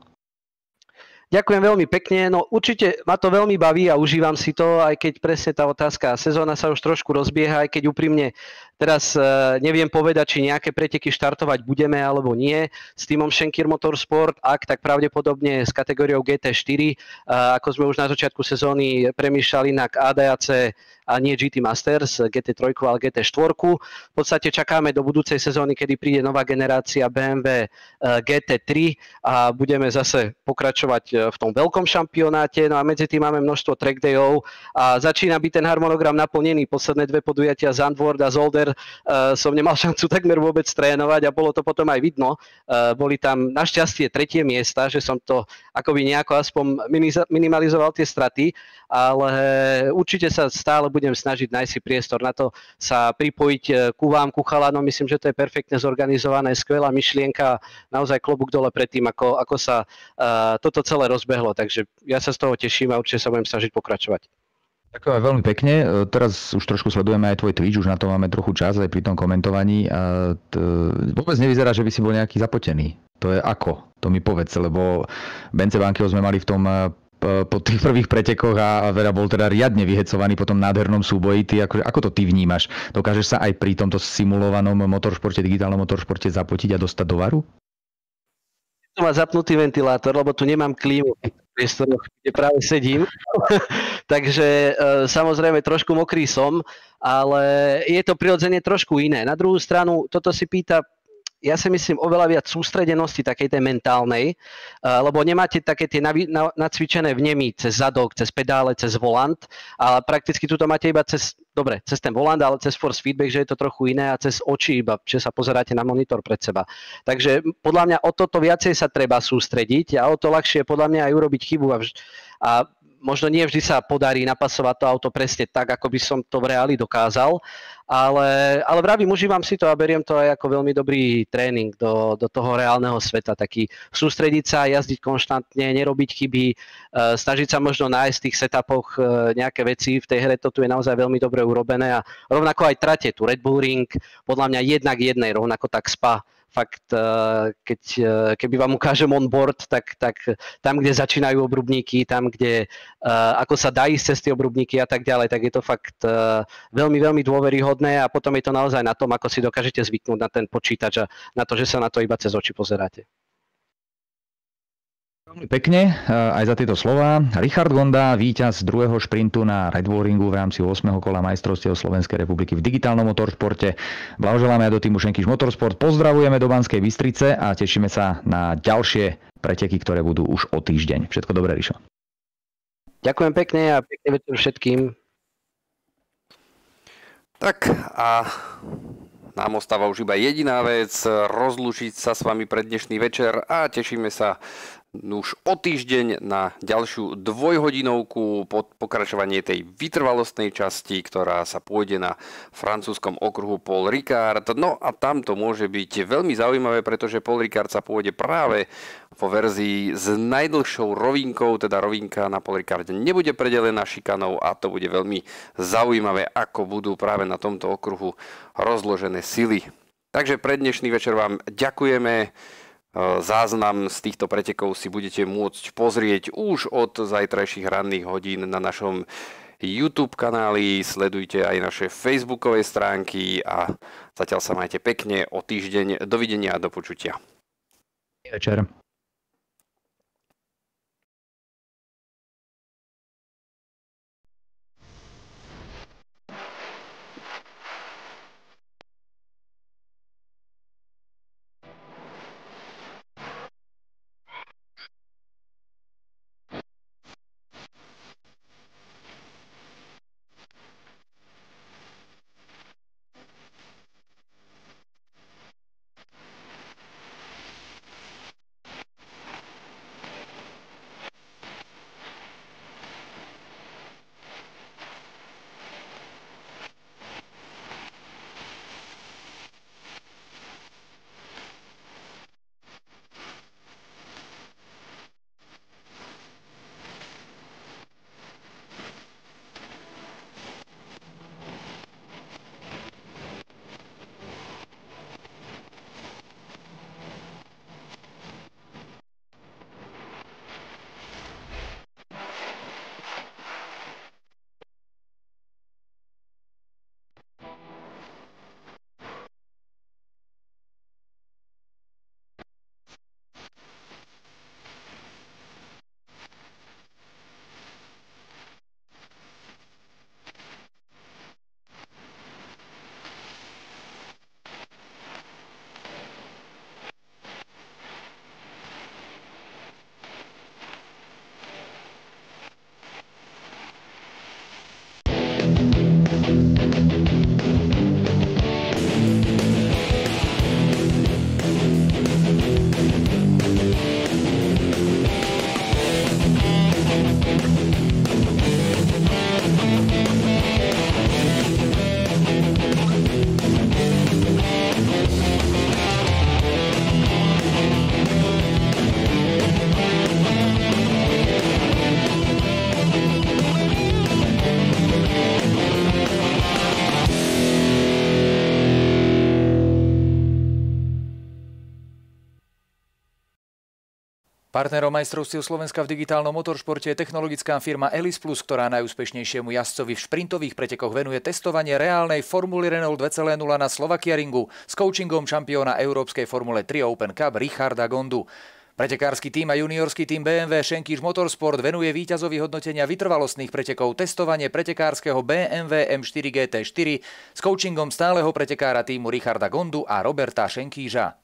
S5: Ďakujem veľmi pekne, no určite ma to veľmi baví a užívam si to, aj keď presne tá otázka, sezóna sa už trošku rozbieha, aj keď úprimne teraz neviem povedať, či nejaké preteky štartovať budeme alebo nie s týmom Schenker Motorsport, ak tak pravdepodobne s kategóriou GT4, ako sme už na začiatku sezóny premýšľali na ADAC a nie GT Masters, GT3, ale GT4. V podstate čakáme do budúcej sezóny, kedy príde nová generácia BMW GT3 a budeme zase pokračovať v tom veľkom šampionáte. No a medzi tým máme množstvo track dayov a začína byť ten harmonogram naplnený. Posledné dve podujatia Zandvoort a Zolder som nemal šancu takmer vôbec trénovať a bolo to potom aj vidno. Boli tam našťastie tretie miesta, že som to akoby nejako aspoň minimalizoval tie straty, ale určite sa stále budem snažiť nájsť si priestor na to sa pripojiť ku vám, ku chalanom. Myslím, že to je perfektne zorganizované, skvelá myšlienka, naozaj klobúk dole pred tým, ako sa toto celé rozbehlo. Takže ja sa z toho teším a určite sa budem snažiť pokračovať.
S3: Ďakujem veľmi pekne. Teraz už trošku sledujeme aj tvoj Twitch, už na to máme trochu čas aj pri tom komentovaní. Vôbec nevyzerá, že by si bol nejaký zapotený. To je ako? To mi povedz, lebo Bence Bánkyho sme mali v tom po tých prvých pretekoch a Vera bol teda riadne vyhecovaný po tom nádhernom súboji. Ty, ako to ty vnímaš? Dokážeš sa aj pri tomto simulovanom motoršporte, digitálnom motoršporte zapotiť a dostať do varu?
S5: Tu má zapnutý ventilátor, lebo tu nemám klímu v priestoroch, kde práve sedím. Takže samozrejme trošku mokrý som, ale je to prirodzene trošku iné. Na druhú stranu, toto si pýta, ja si myslím, oveľa viac sústredenosti takej tej mentálnej, lebo nemáte také tie nacvičené vnemy cez zadok, cez pedále, cez volant, ale prakticky tuto máte iba cez ten volant, ale cez force feedback, že je to trochu iné a cez oči iba, že sa pozeráte na monitor pred seba. Takže podľa mňa o toto viacej sa treba sústrediť a o to ľahšie podľa mňa aj urobiť chybu a možno nie vždy sa podarí napasovať to auto presne tak, ako by som to v reáli dokázal, ale vravím, užívam si to a beriem to aj ako veľmi dobrý tréning do toho reálneho sveta, taký sústrediť sa, jazdiť konštantne, nerobiť chyby, snažiť sa možno nájsť v tých setupoch nejaké veci, v tej hre to tu je naozaj veľmi dobre urobené a rovnako aj trate, tu Red Bull Ring, podľa mňa jednak jednej, rovnako tak Spa. Fakt, keby vám ukážem on-board, tak tam, kde začínajú obrubníky, tam, kde ako sa dá ísť cez tie obrubníky a tak ďalej, tak je to fakt veľmi, veľmi dôveryhodné a potom je to naozaj na tom, ako si dokážete zvyknúť na ten počítač a na to, že sa na to iba cez oči pozeráte.
S3: Veľmi pekne aj za tieto slová. Richard Gonda, víťaz druhého šprintu na Red Bull ringu v rámci 8. kola majstrovstiev Slovenskej republiky v digitálnom motoršporte. Blahoželáme aj do týmu Schenkisch Motorsport. Pozdravujeme do Banskej Bystrice a tešíme sa na ďalšie preteky, ktoré budú už o týždeň. Všetko dobré, Rišo.
S5: Ďakujem pekne a pekný večer všetkým.
S2: Tak a nám ostáva už iba jediná vec, rozlúčiť sa s vami pre dnešný večer a tešíme sa už o týždeň na ďalšiu dvojhodinovku pod pokračovanie tej vytrvalostnej časti, ktorá sa pôjde na francúzskom okruhu Paul Ricard. No a tam to môže byť veľmi zaujímavé, pretože Paul Ricard sa pôjde práve vo verzii s najdlhšou rovinkou, teda rovinka na Paul Ricarde nebude predelená šikanou a to bude veľmi zaujímavé, ako budú práve na tomto okruhu rozložené sily. Takže pre dnešný večer vám ďakujeme. Záznam z týchto pretekov si budete môcť pozrieť už od zajtrajších ranných hodín na našom YouTube kanáli. Sledujte aj naše facebookové stránky a zatiaľ sa majte pekne. O týždeň dovidenia a do počutia.
S3: Večer.
S1: Partnerom majstrovstiev Slovenska v digitálnom motoršporte je technologická firma Elis Plus, ktorá najúspešnejšiemu jazdcovi v šprintových pretekoch venuje testovanie reálnej Formuly Renault 2.0 na Slovakia ringu s coachingom šampióna Európskej Formule 3 Open Cup Richarda Gondu. Pretekársky tím a juniorský tím BMW Schenkisch Motorsport venuje víťazovi hodnotenia vytrvalostných pretekov testovanie pretekárskeho BMW M4 GT4 s coachingom stáleho pretekára tímu Richarda Gondu a Roberta Schenkiescha.